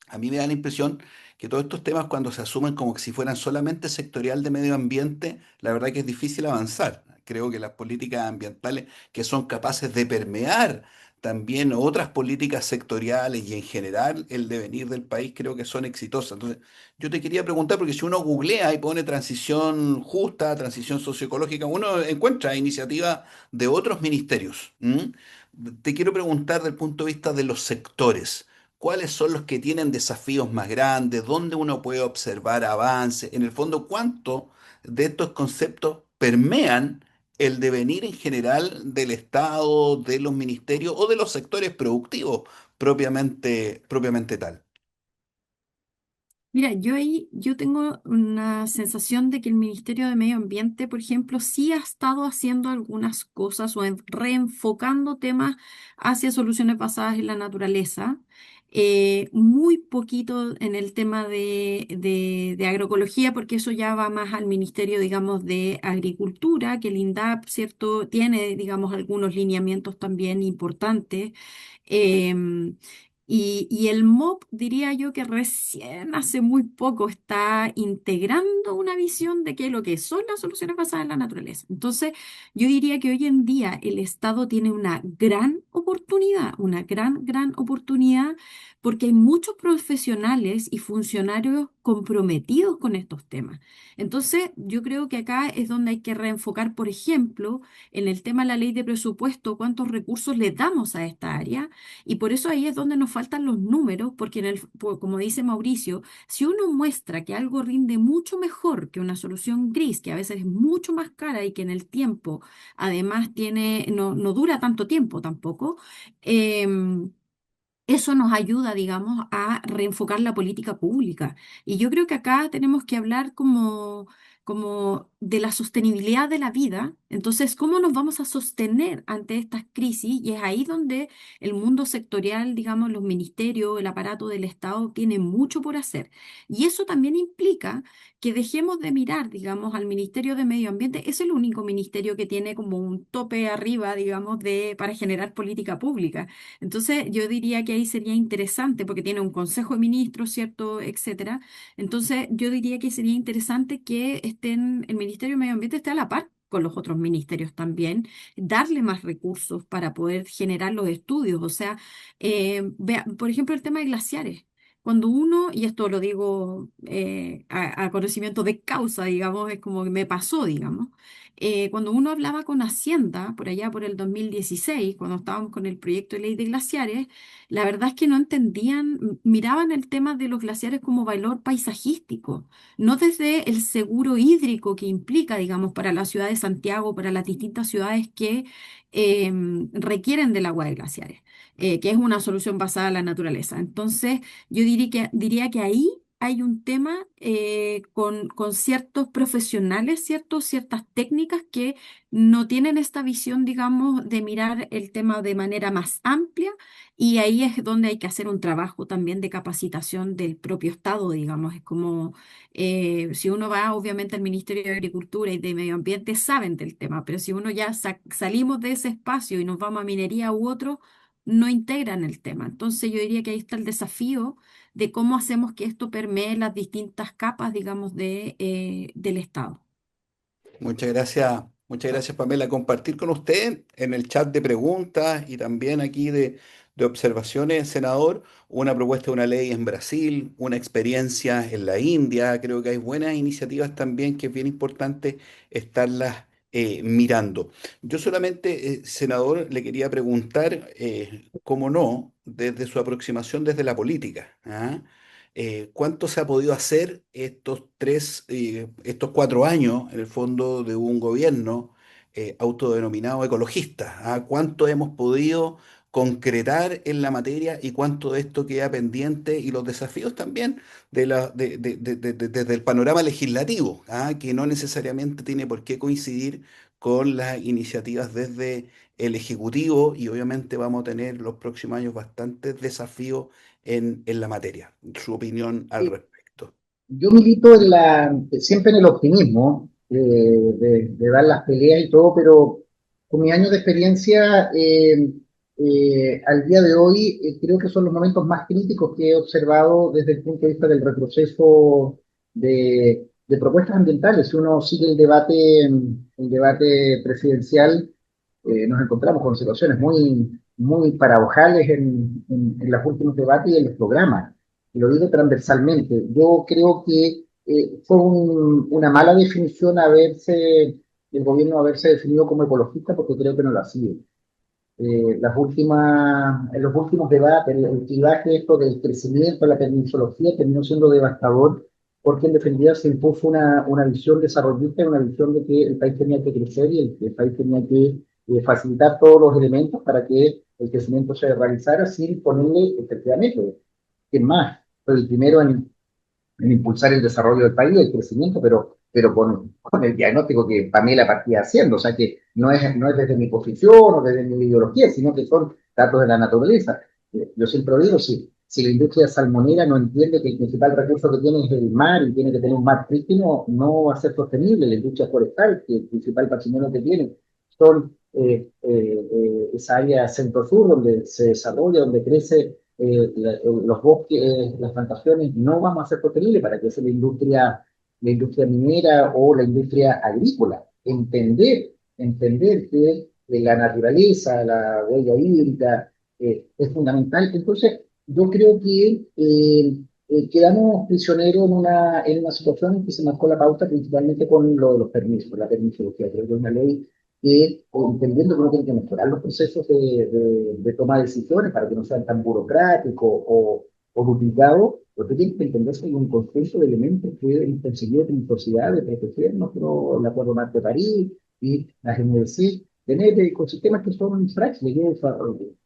A mí me da la impresión que todos estos temas cuando se asumen como que si fueran solamente sectorial de medio ambiente, la verdad que es difícil avanzar. Creo que las políticas ambientales que son capaces de permear también otras políticas sectoriales y en general el devenir del país creo que son exitosas. Entonces, yo te quería preguntar, porque si uno googlea y pone transición justa, transición socioecológica, uno encuentra iniciativas de otros ministerios. ¿M? Te quiero preguntar del punto de vista de los sectores. ¿Cuáles son los que tienen desafíos más grandes? ¿Dónde uno puede observar avances? En el fondo, ¿cuánto de estos conceptos permean el devenir en general del Estado, de los ministerios o de los sectores productivos propiamente tal. Mira, yo tengo una sensación de que el Ministerio de Medio Ambiente, por ejemplo, sí ha estado haciendo algunas cosas o reenfocando temas hacia soluciones basadas en la naturaleza. Muy poquito en el tema de agroecología, porque eso ya va más al Ministerio, digamos, de Agricultura, que el INDAP, ¿cierto? Tiene, digamos, algunos lineamientos también importantes. Em, y el MOP, diría yo que recién hace muy poco está integrando una visión de qué es lo que son las soluciones basadas en la naturaleza. Entonces, yo diría que hoy en día el Estado tiene una gran oportunidad, porque hay muchos profesionales y funcionarios comprometidos con estos temas. Entonces, yo creo que acá es donde hay que reenfocar, por ejemplo, en el tema de la ley de presupuesto, cuántos recursos le damos a esta área y por eso ahí es donde nos faltan los números, porque como dice Mauricio, si uno muestra que algo rinde mucho mejor que una solución gris, que a veces es mucho más cara y que en el tiempo además no dura tanto tiempo tampoco, em, eso nos ayuda, digamos, a reenfocar la política pública. Y yo creo que acá tenemos que hablar como de la sostenibilidad de la vida. Entonces, ¿cómo nos vamos a sostener ante estas crisis? Y es ahí donde el mundo sectorial, digamos, los ministerios, el aparato del Estado tiene mucho por hacer. Y eso también implica que dejemos de mirar, digamos, al Ministerio de Medio Ambiente. Es el único ministerio que tiene como un tope arriba, digamos, para generar política pública. Entonces, yo diría que ahí sería interesante, porque tiene un consejo de ministros, ¿cierto?, etcétera. Entonces, yo diría que sería interesante que el Ministerio de Medio Ambiente esté a la par con los otros ministerios también, darle más recursos para poder generar los estudios. O sea, por ejemplo, el tema de glaciares. Cuando uno, y esto lo digo a conocimiento de causa, digamos, es como que me pasó, digamos, cuando uno hablaba con Hacienda, por allá por el 2016, cuando estábamos con el proyecto de ley de glaciares, la verdad es que no entendían, miraban el tema de los glaciares como valor paisajístico, no desde el seguro hídrico que implica, digamos, para la ciudad de Santiago, para las distintas ciudades que requieren del agua de glaciares, que es una solución basada en la naturaleza. Entonces, yo diría que ahí hay un tema con ciertos profesionales, ciertas técnicas que no tienen esta visión, digamos, de mirar el tema de manera más amplia, y ahí es donde hay que hacer un trabajo también de capacitación del propio Estado, digamos. Es como, si uno va obviamente al Ministerio de Agricultura y de Medio Ambiente, saben del tema, pero si uno ya salimos de ese espacio y nos vamos a minería u otro, no integran el tema. Entonces yo diría que ahí está el desafío de cómo hacemos que esto permee las distintas capas, digamos, del Estado. Muchas gracias Pamela. Compartir con usted en el chat de preguntas y también aquí de observaciones, senador, una propuesta de una ley en Brasil, una experiencia en la India. Creo que hay buenas iniciativas también que es bien importante estarlas mirando. Yo solamente, senador, le quería preguntar, cómo no, desde su aproximación desde la política, ¿ah? ¿Cuánto se ha podido hacer estos 4 años, en el fondo, de un gobierno autodenominado ecologista? ¿Ah? ¿Cuánto hemos podido concretar en la materia y cuánto de esto queda pendiente y los desafíos también desde el panorama legislativo, ¿ah? Que no necesariamente tiene por qué coincidir con las iniciativas desde el Ejecutivo y obviamente vamos a tener los próximos años bastantes desafíos en la materia. Su opinión al respecto. Yo milito siempre en el optimismo, de dar las peleas y todo, pero con mis años de experiencia, al día de hoy, creo que son los momentos más críticos que he observado desde el punto de vista del retroceso de propuestas ambientales. Si uno sigue el debate presidencial, nos encontramos con situaciones muy paradojales en los últimos debates y en los programas. Y lo digo transversalmente. Yo creo que fue una mala definición el gobierno haberse definido como ecologista, porque creo que no lo ha sido. En los últimos debates, el clivaje esto del crecimiento, la tecnología terminó siendo devastador porque en definitiva se impuso una visión desarrollista, una visión de que el país tenía que crecer y el país tenía que facilitar todos los elementos para que el crecimiento se realizara sin ponerle efectivamente, que más, fue el primero en impulsar el desarrollo del país, el crecimiento, pero con el diagnóstico que Pamela partía haciendo, o sea que no es desde mi posición o desde mi ideología, sino que son datos de la naturaleza. Yo siempre lo digo, si la industria salmonera no entiende que el principal recurso que tiene es el mar y tiene que tener un mar prístino, no va a ser sostenible. La industria forestal, que el principal patrimonio que tiene, son esa área centro-sur donde se desarrolla, donde crece los bosques, las plantaciones, no vamos a ser sostenibles para que sea la industria minera o la industria agrícola. Entender que la naturaleza, la huella hídrica, es fundamental. Entonces, yo creo que quedamos prisioneros en una situación en que se marcó la pauta principalmente con lo de los permisos, la permisología. Creo que es una ley que, entendiendo que uno tiene que mejorar los procesos de toma de decisiones para que no sean tan burocráticos o duplicados, lo que tiene que entenderse que hay un conjunto de elementos que deben perseguir la necesidad de proteger nuestro, el Acuerdo Marco de París y las NDC, tener ecosistemas que son frágiles.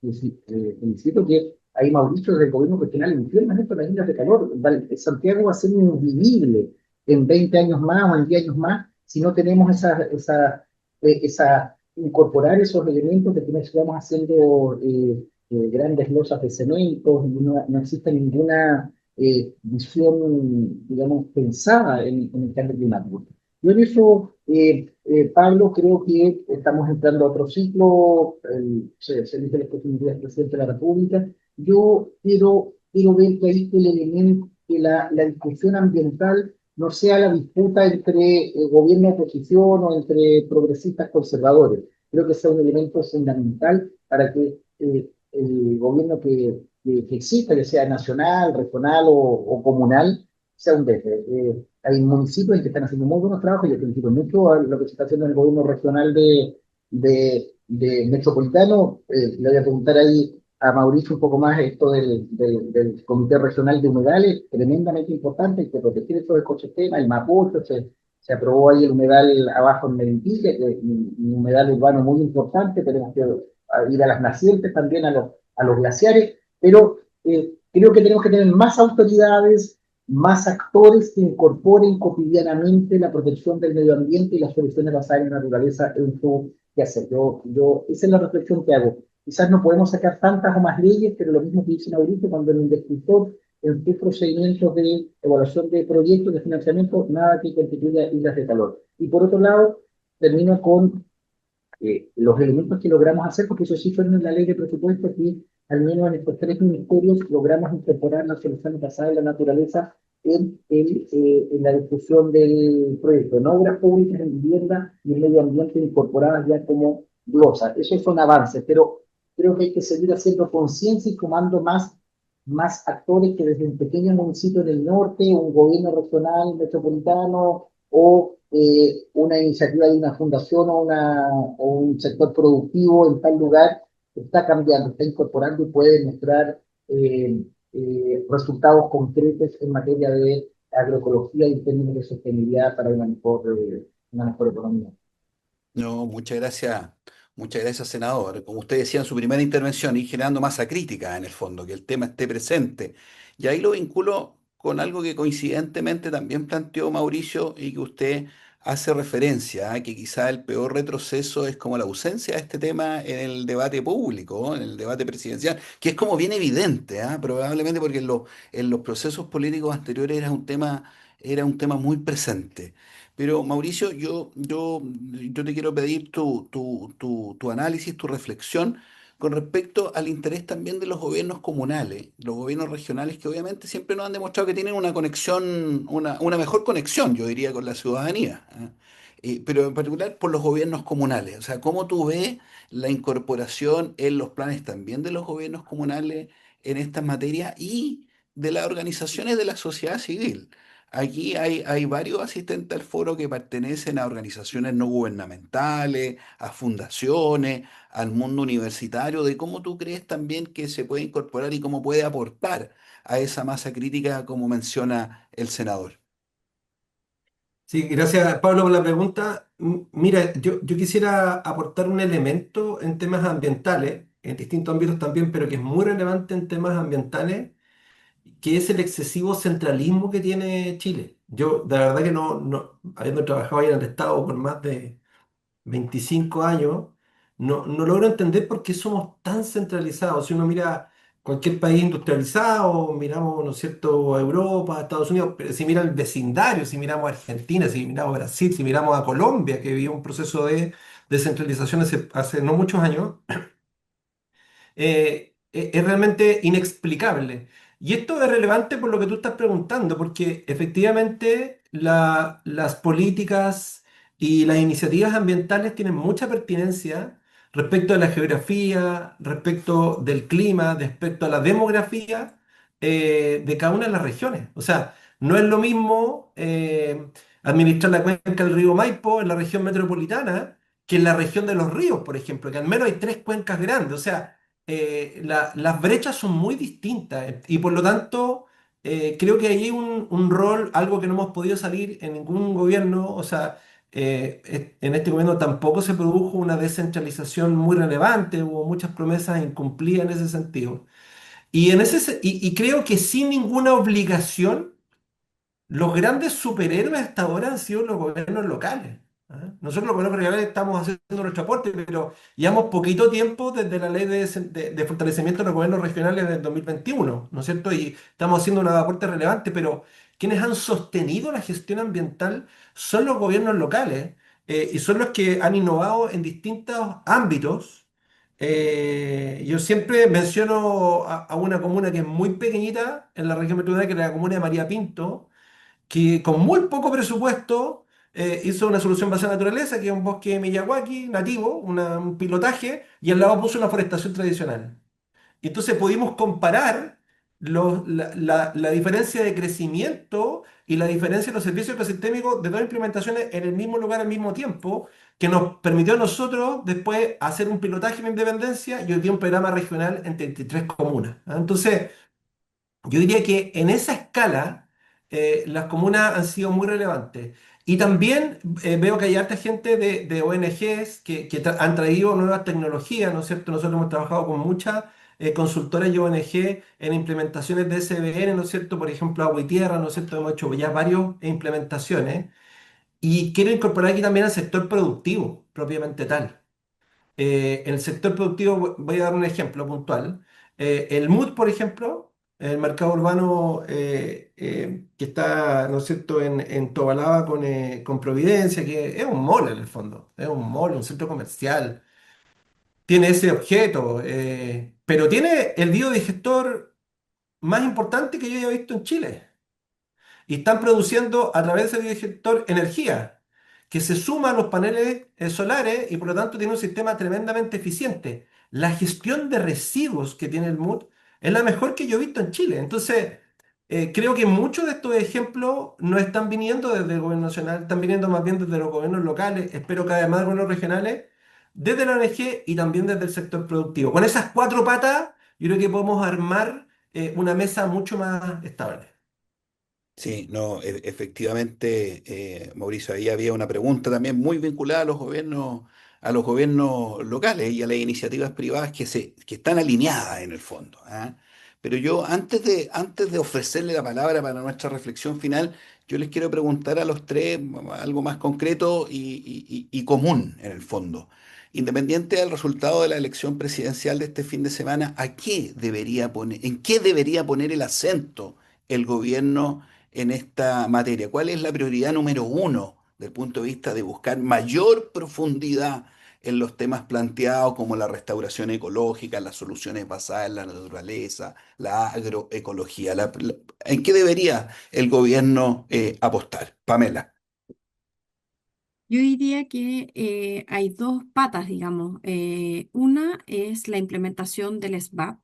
Felicito que hay Mauricio del gobierno regional infiernan esto las islas de calor. Santiago va a ser invivible en 20 años más o en 10 años más si no tenemos incorporar esos elementos de que no sigamos haciendo grandes losas de cemento, y no existe ninguna visión, digamos, pensada en el cambio climático. Yo en eso, Pablo, creo que estamos entrando a otro ciclo, se elige la oportunidad del presidente de la República. Yo quiero ver que ahí el elemento, que la discusión ambiental no sea la disputa entre gobierno y oposición o entre progresistas conservadores. Creo que sea un elemento fundamental para que el gobierno que exista, que sea nacional, regional o comunal, sea un desde. Hay municipios que están haciendo muy buenos trabajos, y yo felicito mucho a lo que se está haciendo en el gobierno regional de Metropolitano. Le voy a preguntar ahí a Mauricio un poco más esto del Comité Regional de Humedales, tremendamente importante, hay que proteger estos ecosistemas, el Mapocho, se aprobó ahí el humedal abajo en Melipilla, que es un humedal urbano muy importante, tenemos que ir a las nacientes también, a los glaciares, pero creo que tenemos que tener más autoridades, más actores que incorporen cotidianamente la protección del medio ambiente y las soluciones basadas en la naturaleza en su quehacer. Esa es la reflexión que hago. Quizás no podemos sacar tantas o más leyes, pero lo mismo que dice Mauricio, cuando en el descriptor, en qué procedimientos de evaluación de proyectos de financiamiento, nada que constituya islas de calor. Y por otro lado, termino con los elementos que logramos hacer, porque eso sí fueron en la ley de presupuesto, que al menos en estos tres ministerios logramos incorporar las soluciones basadas en la naturaleza en la discusión del proyecto, en obras públicas, en vivienda y en medio ambiente incorporadas ya como glosas. Esos son avances, pero creo que hay que seguir haciendo conciencia y tomando más actores que desde un pequeño municipio del norte, un gobierno regional, metropolitano o una iniciativa de una fundación o un sector productivo en tal lugar está cambiando, está incorporando y puede mostrar resultados concretos en materia de agroecología y en términos de sostenibilidad para una mejor economía. No, muchas gracias, senador. Como usted decía en su primera intervención, ir generando masa crítica en el fondo, que el tema esté presente. Y ahí lo vinculo con algo que coincidentemente también planteó Mauricio y que usted hace referencia, que quizá el peor retroceso es como la ausencia de este tema en el debate público, en el debate presidencial, que es como bien evidente, probablemente porque en los procesos políticos anteriores era un tema muy presente. Pero Mauricio, yo te quiero pedir tu análisis, tu reflexión con respecto al interés también de los gobiernos comunales, los gobiernos regionales, que obviamente siempre nos han demostrado que tienen una conexión, una mejor conexión, yo diría, con la ciudadanía. Pero en particular por los gobiernos comunales. O sea, ¿cómo tú ves la incorporación en los planes también de los gobiernos comunales en estas materias y de las organizaciones de la sociedad civil? Aquí hay varios asistentes al foro que pertenecen a organizaciones no gubernamentales, a fundaciones, al mundo universitario, de cómo tú crees también que se puede incorporar y cómo puede aportar a esa masa crítica como menciona el senador. Sí, gracias Pablo por la pregunta. Mira, yo quisiera aportar un elemento en temas ambientales, en distintos ámbitos también, pero que es muy relevante en temas ambientales, que es el excesivo centralismo que tiene Chile. Yo, de verdad que habiendo trabajado ahí en el Estado por más de 25 años, no logro entender por qué somos tan centralizados. Si uno mira cualquier país industrializado, miramos, ¿no es cierto?, a Europa, a Estados Unidos, pero si mira el vecindario, si miramos a Argentina, si miramos a Brasil, si miramos a Colombia, que vivió un proceso de descentralización hace no muchos años, es realmente inexplicable. Y esto es relevante por lo que tú estás preguntando, porque efectivamente las políticas y las iniciativas ambientales tienen mucha pertinencia respecto a la geografía, respecto del clima, respecto a la demografía de cada una de las regiones. O sea, no es lo mismo administrar la cuenca del río Maipo en la región metropolitana que en la región de los ríos, por ejemplo, que al menos hay tres cuencas grandes. O sea, las brechas son muy distintas y por lo tanto creo que ahí hay un rol, algo que no hemos podido salir en ningún gobierno, o sea, en este gobierno tampoco se produjo una descentralización muy relevante, hubo muchas promesas incumplidas en ese sentido. Y creo que sin ninguna obligación los grandes superhéroes hasta ahora han sido los gobiernos locales. ¿Ah? Nosotros los gobiernos regionales estamos haciendo nuestro aporte, pero llevamos poquito tiempo desde la ley de fortalecimiento de los gobiernos regionales del 2021, ¿no es cierto? Y estamos haciendo un aporte relevante, pero quienes han sostenido la gestión ambiental son los gobiernos locales y son los que han innovado en distintos ámbitos. Yo siempre menciono a una comuna que es muy pequeñita en la región metropolitana, que es la comuna de María Pinto, que con muy poco presupuesto hizo una solución basada en naturaleza, que es un bosque Miyawaki nativo, un pilotaje, y al lado puso una forestación tradicional. Y entonces pudimos comparar la diferencia de crecimiento y la diferencia de los servicios ecosistémicos de dos implementaciones en el mismo lugar al mismo tiempo, que nos permitió a nosotros después hacer un pilotaje en independencia y hoy día un programa regional en 33 comunas. ¿Ah? Entonces, yo diría que en esa escala las comunas han sido muy relevantes. Y también veo que hay harta gente de ONGs que han traído nuevas tecnologías, ¿no es cierto? Nosotros hemos trabajado con muchas consultoras y ONG en implementaciones de SBN, ¿no es cierto? Por ejemplo, Agua y Tierra, ¿no es cierto? Hemos hecho ya varias implementaciones. Y quiero incorporar aquí también al sector productivo, propiamente tal. En el sector productivo voy a dar un ejemplo puntual. El MUD, por ejemplo, el mercado urbano que está, ¿no es cierto?, en Tobalaba con Providencia, que es un mall en el fondo, es un mall, un centro comercial, tiene ese objeto, pero tiene el biodigestor más importante que yo haya visto en Chile. Y están produciendo a través del biodigestor energía, que se suma a los paneles solares y por lo tanto tiene un sistema tremendamente eficiente. La gestión de residuos que tiene el MUD es la mejor que yo he visto en Chile. Entonces, creo que muchos de estos ejemplos no están viniendo desde el gobierno nacional, están viniendo más bien desde los gobiernos locales, espero que además de gobiernos regionales, desde la ONG y también desde el sector productivo. Con esas cuatro patas, yo creo que podemos armar una mesa mucho más estable. Sí, no, efectivamente, Mauricio, ahí había una pregunta también muy vinculada a los gobiernos locales y a las iniciativas privadas que están alineadas en el fondo. ¿Ah? Pero yo, antes de ofrecerle la palabra para nuestra reflexión final, yo les quiero preguntar a los tres algo más concreto y común en el fondo. Independiente del resultado de la elección presidencial de este fin de semana, en qué debería poner el acento el gobierno en esta materia? ¿Cuál es la prioridad número uno desde el punto de vista de buscar mayor profundidad en los temas planteados como la restauración ecológica, las soluciones basadas en la naturaleza, la agroecología? ¿En qué debería el gobierno apostar? Pamela. Yo diría que hay dos patas, digamos. Una es la implementación del SBAP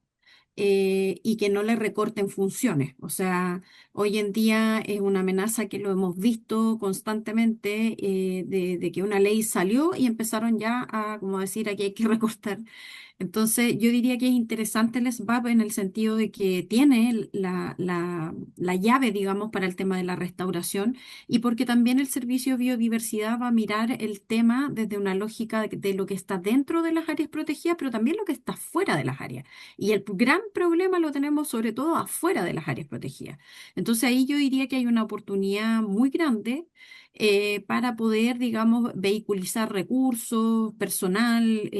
y que no le recorten funciones. O sea, hoy en día es una amenaza que lo hemos visto constantemente de que una ley salió y empezaron ya a, como decir, aquí hay que recortar Entonces, yo diría que es interesante el SBAP en el sentido de que tiene la llave, digamos, para el tema de la restauración y porque también el Servicio de Biodiversidad va a mirar el tema desde una lógica de lo que está dentro de las áreas protegidas, pero también lo que está fuera de las áreas. Y el gran problema lo tenemos sobre todo afuera de las áreas protegidas. Entonces, ahí yo diría que hay una oportunidad muy grande para poder, digamos, vehiculizar recursos, personal,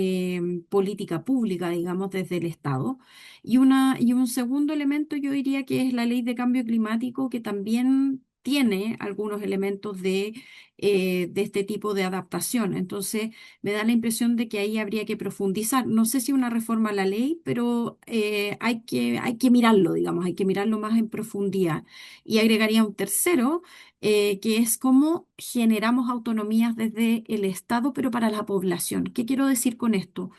política pública, digamos, desde el Estado. Y un segundo elemento yo diría que es la ley de cambio climático, que también tiene algunos elementos de este tipo de adaptación. Entonces, me da la impresión de que ahí habría que profundizar. No sé si una reforma a la ley, pero hay que mirarlo, digamos, hay que mirarlo más en profundidad. Y agregaría un tercero que es cómo generamos autonomías desde el Estado, pero para la población. ¿Qué quiero decir con esto?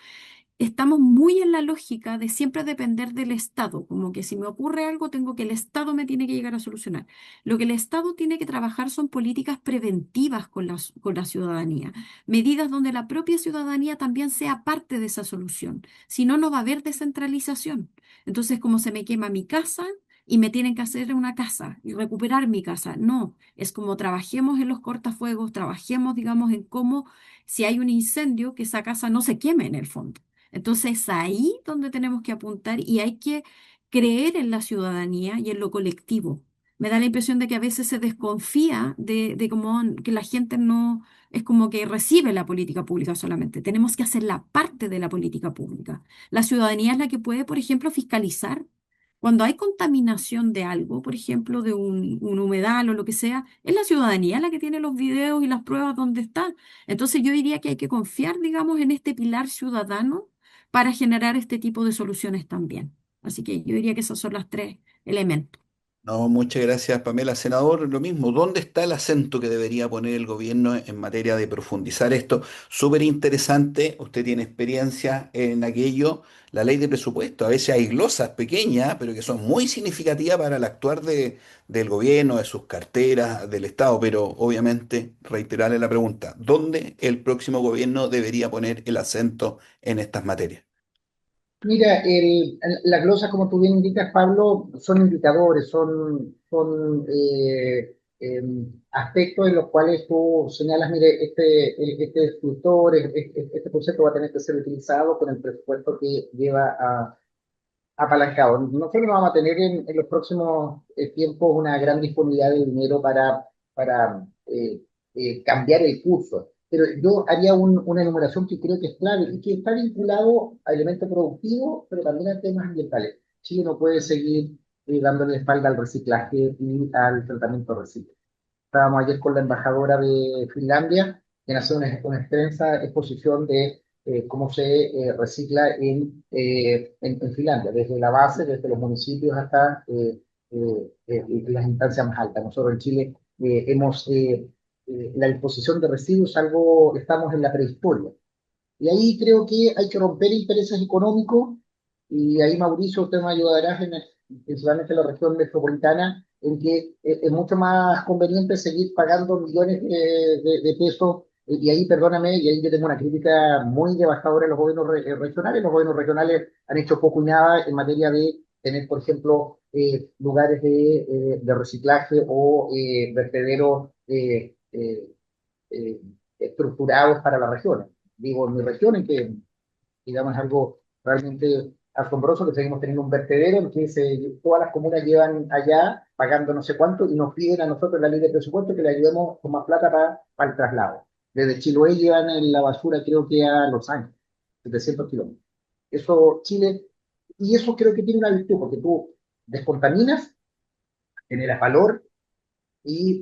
Estamos muy en la lógica de siempre depender del Estado, como que si me ocurre algo, tengo que el Estado me tiene que llegar a solucionar. Lo que el Estado tiene que trabajar son políticas preventivas con la ciudadanía, medidas donde la propia ciudadanía también sea parte de esa solución. Si no, no va a haber descentralización. Entonces, como se me quema mi casa y me tienen que hacer una casa y recuperar mi casa, no, es como trabajemos en los cortafuegos, trabajemos, digamos, en cómo si hay un incendio, que esa casa no se queme en el fondo. Entonces ahí donde tenemos que apuntar y hay que creer en la ciudadanía y en lo colectivo. Me da la impresión de que a veces se desconfía de cómo que la gente no es como que recibe la política pública solamente. Tenemos que hacer la parte de la política pública. La ciudadanía es la que puede, por ejemplo, fiscalizar. Cuando hay contaminación de algo, por ejemplo, de un humedal o lo que sea, es la ciudadanía la que tiene los videos y las pruebas donde está. Entonces yo diría que hay que confiar, digamos, en este pilar ciudadano para generar este tipo de soluciones también. Así que yo diría que esos son los tres elementos. No, muchas gracias, Pamela. Senador, lo mismo, ¿dónde está el acento que debería poner el gobierno en materia de profundizar esto? Súper interesante, usted tiene experiencia en aquello, la ley de presupuesto. A veces hay glosas pequeñas, pero que son muy significativas para el actuar del gobierno, de sus carteras, del Estado. Pero obviamente, reiterarle la pregunta, ¿dónde el próximo gobierno debería poner el acento en estas materias? Mira, las glosas, como tú bien indicas, Pablo, son indicadores, aspectos en los cuales tú señalas, mire, este escultor, este concepto va a tener que ser utilizado con el presupuesto que lleva apalancado. Nosotros vamos a tener en los próximos tiempos una gran disponibilidad de dinero para cambiar el curso. Pero yo haría una enumeración que creo que es clave y que está vinculado a elementos productivos, pero también a temas ambientales. Chile no puede seguir dándole espalda al reciclaje y al tratamiento de residuos. Estábamos ayer con la embajadora de Finlandia, que hace una extensa exposición de cómo se recicla en Finlandia, desde la base, desde los municipios hasta las instancias más altas. Nosotros en Chile hemos, la disposición de residuos, algo, estamos en la prehistoria. Y ahí creo que hay que romper intereses económicos, y ahí Mauricio, usted me ayudará, principalmente en la región metropolitana, en que es mucho más conveniente seguir pagando millones de pesos, y ahí, perdóname, y ahí yo tengo una crítica muy devastadora en los gobiernos regionales. Los gobiernos regionales han hecho poco y nada en materia de tener, por ejemplo, lugares de reciclaje o vertederos eh, estructurados para las regiones. Digo, en mi región, en que, digamos, es algo realmente asombroso que seguimos teniendo un vertedero en que todas las comunas llevan allá pagando no sé cuánto y nos piden a nosotros en la ley de presupuesto que le ayudemos con más plata para el traslado. Desde Chiloé llevan en la basura creo que a Los Ángeles, 700 kilómetros. Eso Chile, y eso creo que tiene una virtud, porque tú descontaminas, generas valor y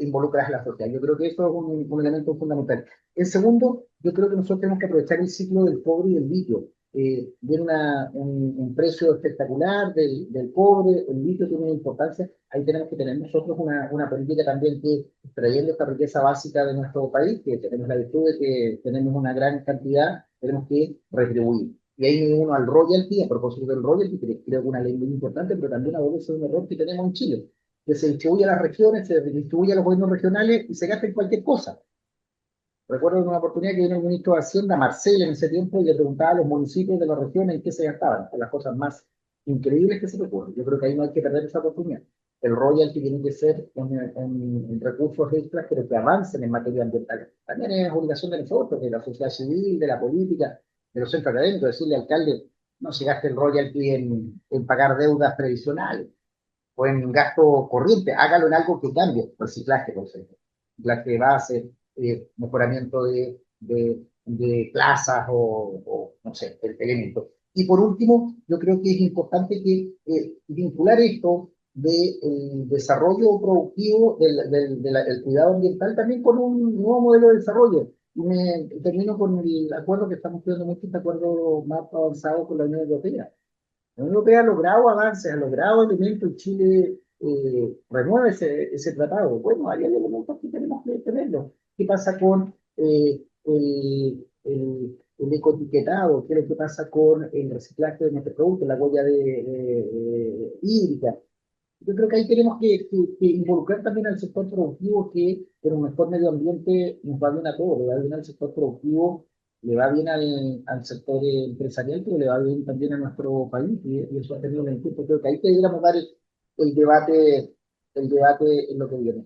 involucras a la sociedad. Yo creo que eso es un elemento fundamental. En segundo, yo creo que nosotros tenemos que aprovechar el ciclo del cobre y del litio. Viene un precio espectacular del cobre, el litio tiene una importancia, ahí tenemos que tener nosotros una política también que, extrayendo esta riqueza básica de nuestro país, que tenemos la virtud de que tenemos una gran cantidad, tenemos que retribuir. Y ahí me uno al royalty, a propósito del royalty, que creo que es una ley muy importante, pero también a veces es un error que tenemos en Chile, que se distribuye a las regiones, se distribuye a los gobiernos regionales y se gasta en cualquier cosa. Recuerdo en una oportunidad que vino el ministro de Hacienda, Marcel, en ese tiempo, y le preguntaba a los municipios de la región en qué se gastaban, las cosas más increíbles que se te ocurren. Yo creo que ahí no hay que perder esa oportunidad. El royalty tiene que ser en recursos extras, pero que avancen en materia ambiental. También es obligación de nosotros, de la sociedad civil, de la política, de los centros académicos, decirle al alcalde, no se gaste el royalty en pagar deudas previsionales o en gasto corriente, hágalo en algo que cambie, reciclaje, por ejemplo, reciclaje de base, mejoramiento de plazas o, no sé, elementos. Y por último, yo creo que es importante que vincular esto del desarrollo productivo, del cuidado ambiental, también con un nuevo modelo de desarrollo. Y me termino con el acuerdo que estamos teniendo mucho, este acuerdo más avanzado con la Unión Europea. La Unión Europea ha logrado avances, ha logrado elementos, y Chile renueva ese tratado. Bueno, hay elementos que tenemos que tenerlos. ¿Qué pasa con el ecoetiquetado? ¿Qué es lo que pasa con el reciclaje de nuestros productos, la huella hídrica? Yo creo que ahí tenemos que involucrar también al sector productivo que con un mejor medio ambiente nos va bien a todos, le va bien al sector productivo, le va bien al sector empresarial, pero le va bien también a nuestro país y eso ha tenido un impacto. Creo que ahí deberíamos dar el debate, el debate en lo que viene.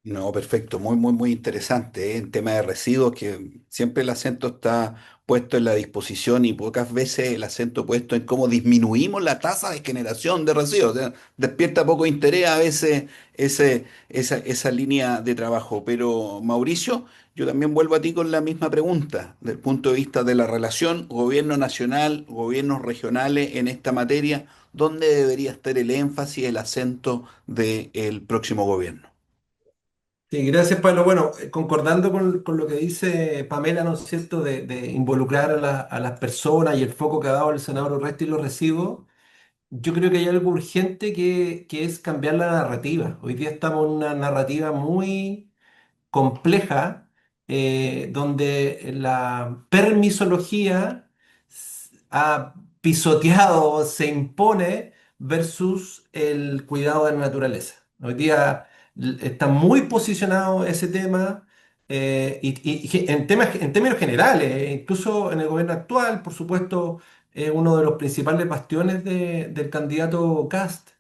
No, perfecto, muy, muy, muy interesante, ¿eh? En tema de residuos, que siempre el acento está puesto en la disposición y pocas veces el acento puesto en cómo disminuimos la tasa de generación de residuos. O sea, despierta poco interés a veces esa línea de trabajo. Pero Mauricio, yo también vuelvo a ti con la misma pregunta, del punto de vista de la relación gobierno nacional, gobiernos regionales en esta materia, ¿dónde debería estar el énfasis, el acento del próximo gobierno? Sí, gracias, Pablo. Bueno, concordando con lo que dice Pamela, ¿no es cierto?, de involucrar a las personas y el foco que ha dado el senador Urresti y los residuos, yo creo que hay algo urgente que es cambiar la narrativa. Hoy día estamos en una narrativa muy compleja, donde la permisología ha pisoteado, se impone versus el cuidado de la naturaleza. Hoy día está muy posicionado ese tema, en términos generales, incluso en el gobierno actual, por supuesto, uno de los principales bastiones del candidato Kast.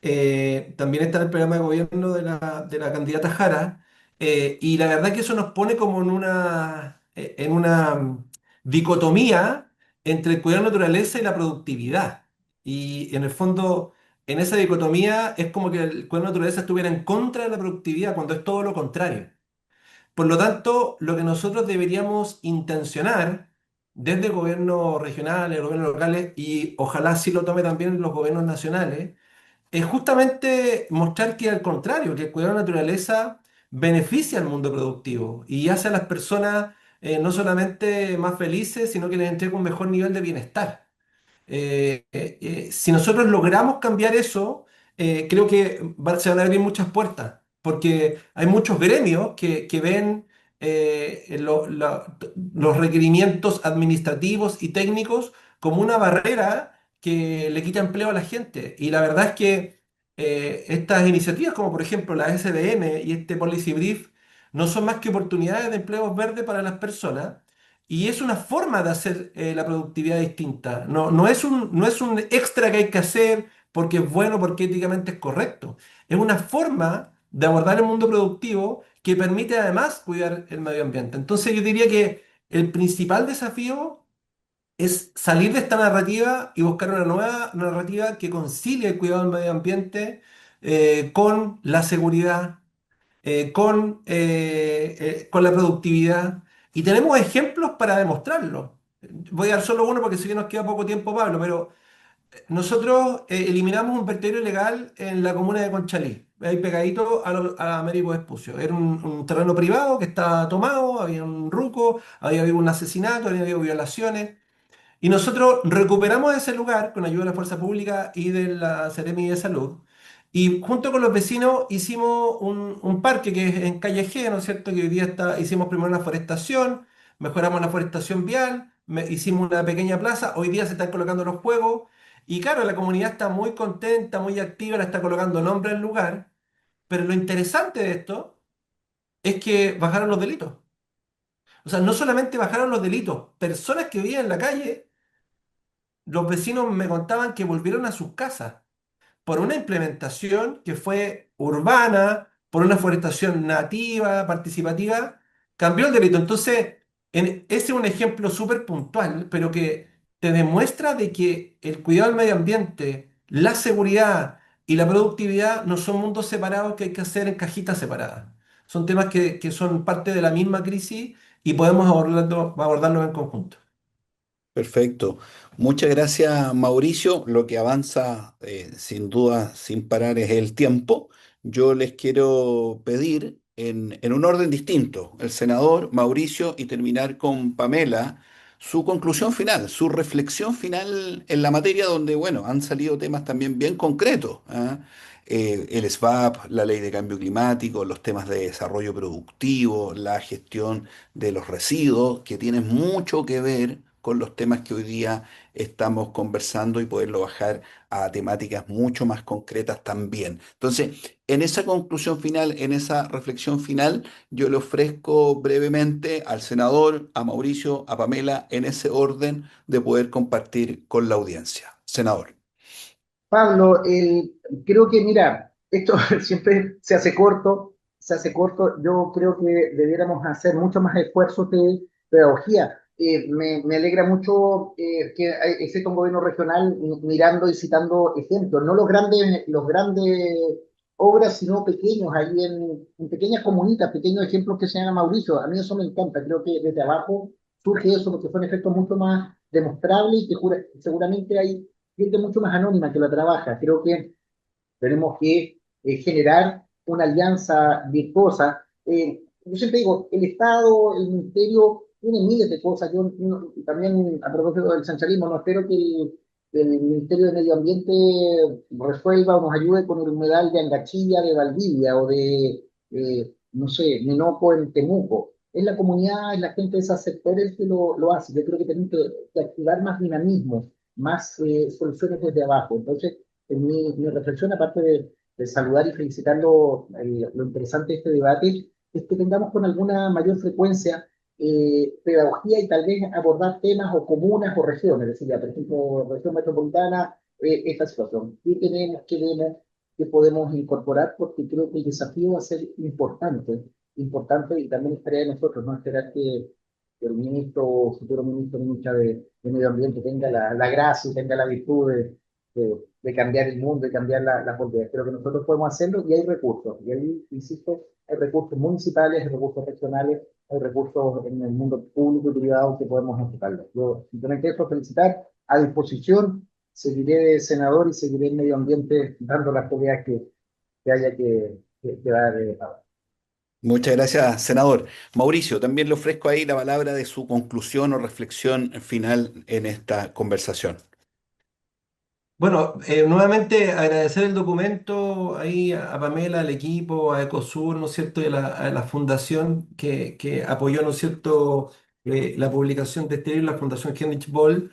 También está en el programa de gobierno de la candidata Jara, y la verdad que eso nos pone como en una dicotomía entre el cuidado de la naturaleza y la productividad. Y en el fondo, en esa dicotomía es como que el cuidado de la naturaleza estuviera en contra de la productividad, cuando es todo lo contrario. Por lo tanto, lo que nosotros deberíamos intencionar desde el gobierno regional, el gobierno locales, y ojalá sí lo tome también los gobiernos nacionales, es justamente mostrar que al contrario, que el cuidado de la naturaleza beneficia al mundo productivo y hace a las personas no solamente más felices, sino que les entrega un mejor nivel de bienestar. Si nosotros logramos cambiar eso, creo que se van a abrir muchas puertas, porque hay muchos gremios que ven los requerimientos administrativos y técnicos como una barrera que le quita empleo a la gente. Y la verdad es que estas iniciativas, como por ejemplo la SDN y este Policy Brief, no son más que oportunidades de empleos verdes para las personas, y es una forma de hacer la productividad distinta. No es un extra que hay que hacer porque es bueno, porque éticamente es correcto. Es una forma de abordar el mundo productivo que permite además cuidar el medio ambiente. Entonces yo diría que el principal desafío es salir de esta narrativa y buscar una nueva narrativa que concilie el cuidado del medio ambiente con la seguridad, con la productividad. Y tenemos ejemplos para demostrarlo. Voy a dar solo uno porque sé que nos queda poco tiempo, Pablo, pero nosotros eliminamos un vertedero ilegal en la comuna de Conchalí, ahí pegadito a Américo Vespucio. Era un terreno privado que estaba tomado, había un ruco, había habido un asesinato, había habido violaciones. Y nosotros recuperamos ese lugar con ayuda de la Fuerza Pública y de la Seremi de Salud. Y junto con los vecinos hicimos un parque que es en Calle G, ¿no es cierto? Que hoy día hicimos primero una forestación, mejoramos la forestación vial, hicimos una pequeña plaza, hoy día se están colocando los juegos. Y claro, la comunidad está muy contenta, muy activa, le está colocando nombre al lugar. Pero lo interesante de esto es que bajaron los delitos. O sea, no solamente bajaron los delitos, personas que vivían en la calle, los vecinos me contaban que volvieron a sus casas por una implementación que fue urbana, por una forestación nativa, participativa, cambió el delito. Entonces, ese es un ejemplo súper puntual, pero que te demuestra de que el cuidado del medio ambiente, la seguridad y la productividad no son mundos separados que hay que hacer en cajitas separadas. Son temas que son parte de la misma crisis y podemos abordarlos en conjunto. Perfecto. Muchas gracias, Mauricio. Lo que avanza, sin duda, sin parar, es el tiempo. Yo les quiero pedir en un orden distinto, el senador Mauricio y terminar con Pamela, su conclusión final, su reflexión final en la materia donde, bueno, han salido temas también bien concretos, ¿ah? El SVAP, la ley de cambio climático, los temas de desarrollo productivo, la gestión de los residuos, que tienen mucho que ver con los temas que hoy día estamos conversando y poderlo bajar a temáticas mucho más concretas también. Entonces, en esa conclusión final, en esa reflexión final, yo le ofrezco brevemente al senador, a Mauricio, a Pamela, en ese orden de poder compartir con la audiencia. Senador. Pablo, creo que, mira, esto siempre se hace corto, se hace corto. Yo creo que debiéramos hacer mucho más esfuerzos de pedagogía. Me alegra mucho que exista un gobierno regional mirando y citando ejemplos, no los grandes obras, sino pequeños, ahí en pequeñas comunitas, pequeños ejemplos que se llaman Mauricio. A mí eso me encanta, creo que desde abajo surge eso porque fue un efecto mucho más demostrable y que seguramente hay gente mucho más anónima que la trabaja. Creo que tenemos que generar una alianza virtuosa. Yo siempre digo, el Estado, el Ministerio, tiene miles de cosas. Yo también, a propósito del sancharismo, no espero que el Ministerio de Medio Ambiente resuelva o nos ayude con el humedal de Angachilla, de Valdivia o de, no sé, Menoco en Temuco. Es la comunidad, es la gente de esos sectores que lo hace. Yo creo que tenemos que activar más dinamismo, más soluciones desde abajo. Entonces, en mi reflexión, aparte de saludar y felicitar lo interesante de este debate, es que tengamos con alguna mayor frecuencia pedagogía y tal vez abordar temas o comunas o regiones, es decir, ya, por ejemplo, región metropolitana, esta situación. ¿Qué tenemos, qué vemos, qué podemos incorporar? Porque creo que el desafío va a ser importante, importante y también estaría de nosotros, no esperar que el ministro, futuro ministro, ministra de Medio Ambiente tenga la gracia y tenga la virtud de cambiar el mundo y cambiar la política. Creo que nosotros podemos hacerlo y hay recursos. Y ahí, insisto, hay recursos municipales, hay recursos regionales, hay recursos en el mundo público y privado que podemos enfocarlo. Yo simplemente eso, felicitar, a disposición, seguiré de senador y seguiré en medio ambiente dando las peleas que haya que dar. Muchas gracias, senador. Mauricio, también le ofrezco ahí la palabra de su conclusión o reflexión final en esta conversación. Bueno, nuevamente agradecer el documento ahí a Pamela, al equipo, a Ecosur, ¿no es cierto? Y a la fundación que apoyó, ¿no es cierto?, la publicación de este libro, la Fundación Heinrich Böll.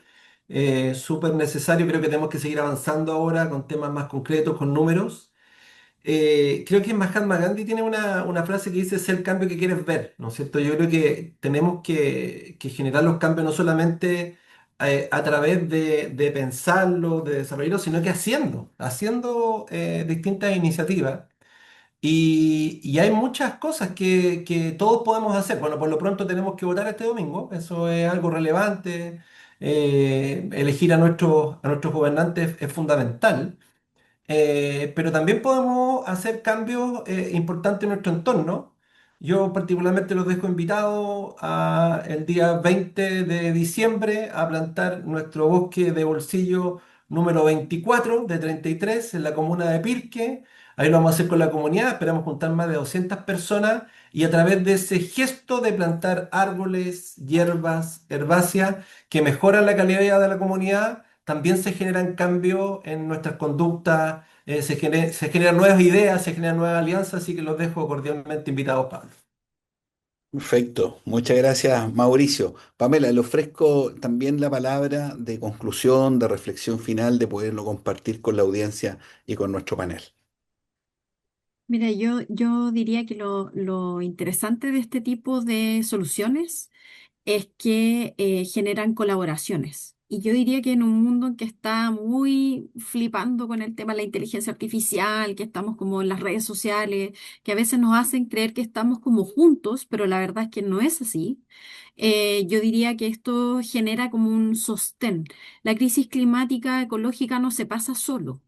Súper necesario, creo que tenemos que seguir avanzando ahora con temas más concretos, con números. Creo que Mahatma Gandhi tiene una frase que dice, "Sé el cambio que quieres ver", ¿no es cierto? Yo creo que tenemos que generar los cambios no solamente a través de pensarlo, de desarrollarlo, sino que haciendo distintas iniciativas. Y hay muchas cosas que todos podemos hacer. Bueno, por lo pronto tenemos que votar este domingo, eso es algo relevante. Elegir a nuestros gobernantes es fundamental. Pero también podemos hacer cambios importantes en nuestro entorno. Yo particularmente los dejo invitados el día 20 de diciembre a plantar nuestro bosque de bolsillo número 24 de 33 en la comuna de Pirque. Ahí lo vamos a hacer con la comunidad, esperamos juntar más de 200 personas y a través de ese gesto de plantar árboles, hierbas, herbáceas que mejoran la calidad de vida de la comunidad, también se generan cambios en nuestras conductas, se generan nuevas ideas, se generan nuevas alianzas, así que los dejo cordialmente invitados, Pablo. Perfecto, muchas gracias, Mauricio. Pamela, le ofrezco también la palabra de conclusión, de reflexión final, de poderlo compartir con la audiencia y con nuestro panel. Mira, yo diría que lo interesante de este tipo de soluciones es que generan colaboraciones. Y yo diría que en un mundo en que está muy flipando con el tema de la inteligencia artificial, que estamos como en las redes sociales, que a veces nos hacen creer que estamos como juntos, pero la verdad es que no es así. Yo diría que esto genera como un sostén. La crisis climática ecológica no se pasa solo.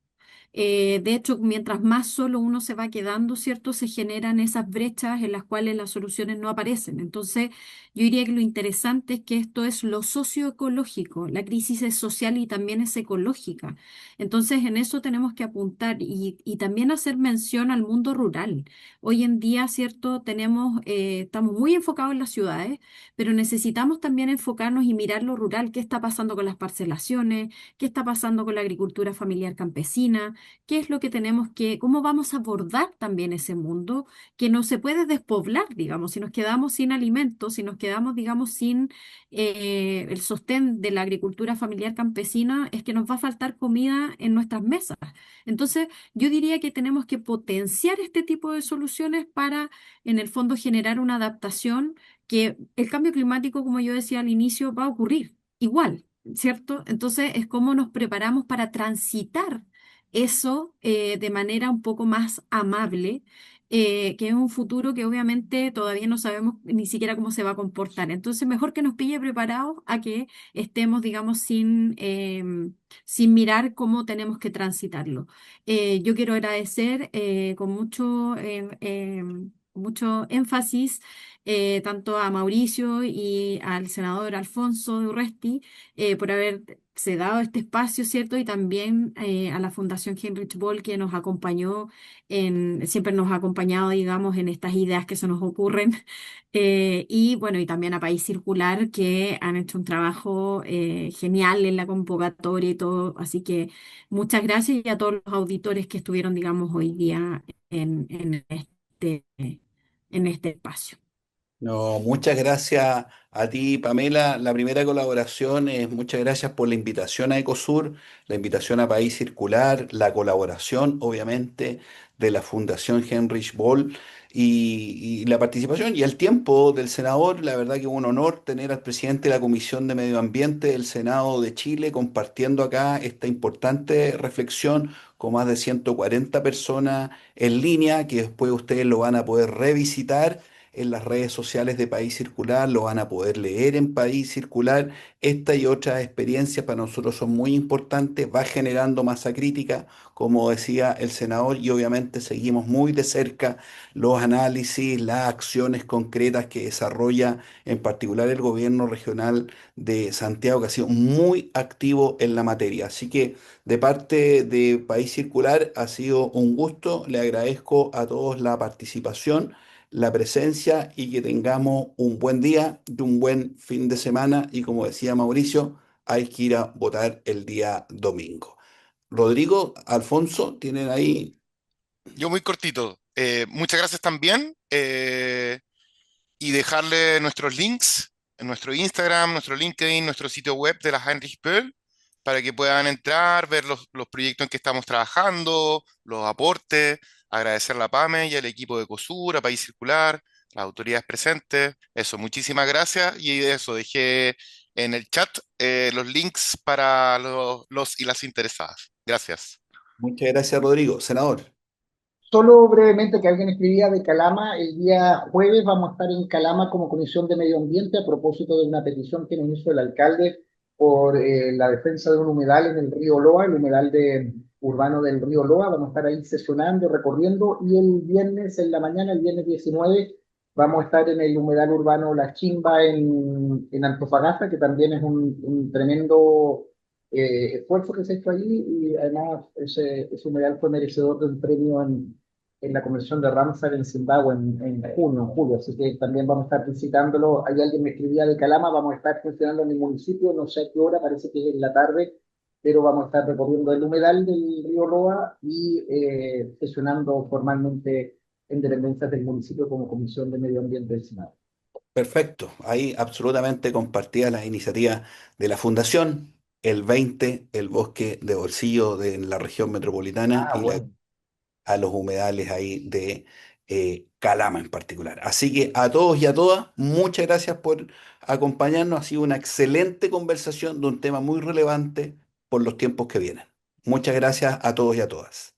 De hecho, mientras más solo uno se va quedando, ¿cierto? Se generan esas brechas en las cuales las soluciones no aparecen. Entonces, yo diría que lo interesante es que esto es lo socioecológico. La crisis es social y también es ecológica. Entonces, en eso tenemos que apuntar y también hacer mención al mundo rural. Hoy en día, ¿cierto? Estamos muy enfocados en las ciudades, pero necesitamos también enfocarnos y mirar lo rural, qué está pasando con las parcelaciones, qué está pasando con la agricultura familiar campesina, qué es lo que cómo vamos a abordar también ese mundo que no se puede despoblar, digamos, si nos quedamos sin alimentos, si nos quedamos, digamos, sin el sostén de la agricultura familiar campesina, es que nos va a faltar comida en nuestras mesas. Entonces, yo diría que tenemos que potenciar este tipo de soluciones para, en el fondo, generar una adaptación que el cambio climático, como yo decía al inicio, va a ocurrir igual. ¿Cierto? Entonces es cómo nos preparamos para transitar eso de manera un poco más amable, que es un futuro que obviamente todavía no sabemos ni siquiera cómo se va a comportar. Entonces, mejor que nos pille preparados a que estemos, digamos, sin mirar cómo tenemos que transitarlo. Yo quiero agradecer mucho énfasis tanto a Mauricio y al senador Alfonso de Urresti por haberse dado este espacio, ¿cierto? Y también a la Fundación Heinrich Böll que nos acompañó siempre nos ha acompañado, digamos, en estas ideas que se nos ocurren. Y bueno, y también a País Circular que han hecho un trabajo genial en la convocatoria y todo. Así que muchas gracias y a todos los auditores que estuvieron, digamos, hoy día en este espacio. No, muchas gracias a ti, Pamela. La primera colaboración es muchas gracias por la invitación a Ecosur, la invitación a País Circular, la colaboración, obviamente, de la Fundación Heinrich Böll y la participación y el tiempo del senador. La verdad que es un honor tener al presidente de la Comisión de Medio Ambiente del Senado de Chile compartiendo acá esta importante reflexión con más de 140 personas en línea, que después ustedes lo van a poder revisitar en las redes sociales de País Circular, lo van a poder leer en País Circular. Esta y otras experiencias para nosotros son muy importantes, va generando masa crítica, como decía el senador, y obviamente seguimos muy de cerca los análisis, las acciones concretas que desarrolla en particular el gobierno regional de Santiago, que ha sido muy activo en la materia. Así que de parte de País Circular ha sido un gusto, le agradezco a todos la participación, la presencia y que tengamos un buen día y un buen fin de semana. Y como decía Mauricio, hay que ir a votar el día domingo. Rodrigo, Alfonso, tienen ahí. Yo muy cortito. Muchas gracias también. Y dejarle nuestros links en nuestro Instagram, nuestro LinkedIn, nuestro sitio web de la Heinrich Böll para que puedan entrar, ver los proyectos en que estamos trabajando, los aportes, agradecer a la PAME y al equipo de COSUR, a País Circular, las autoridades presentes. Eso, muchísimas gracias y eso, dejé en el chat los links para los y las interesadas. Gracias. Muchas gracias, Rodrigo. Senador. Solo brevemente que alguien escribía de Calama, el día jueves vamos a estar en Calama como Comisión de Medio Ambiente a propósito de una petición que nos hizo el alcalde por la defensa de un humedal en el río Loa, el humedal urbano del río Loa. Vamos a estar ahí sesionando, recorriendo y el viernes en la mañana, el viernes 19, vamos a estar en el humedal urbano La Chimba en Antofagasta, que también es un tremendo esfuerzo que se ha hecho allí y además ese humedal fue merecedor de un premio en la convención de Ramsar en Zimbabue en junio, en julio, así que también vamos a estar visitándolo. Hay alguien me escribía de Calama, vamos a estar funcionando en el municipio, no sé a qué hora, parece que es en la tarde, pero vamos a estar recorriendo el humedal del río Roa y sesionando formalmente en dependencias del municipio como Comisión de Medio Ambiente del Senado. Perfecto. Ahí absolutamente compartía las iniciativas de la Fundación, el 20, el bosque de bolsillo de la región metropolitana Ah, y la. bueno. a los humedales ahí de Calama en particular. Así que a todos y a todas, muchas gracias por acompañarnos. Ha sido una excelente conversación de un tema muy relevante por los tiempos que vienen. Muchas gracias a todos y a todas.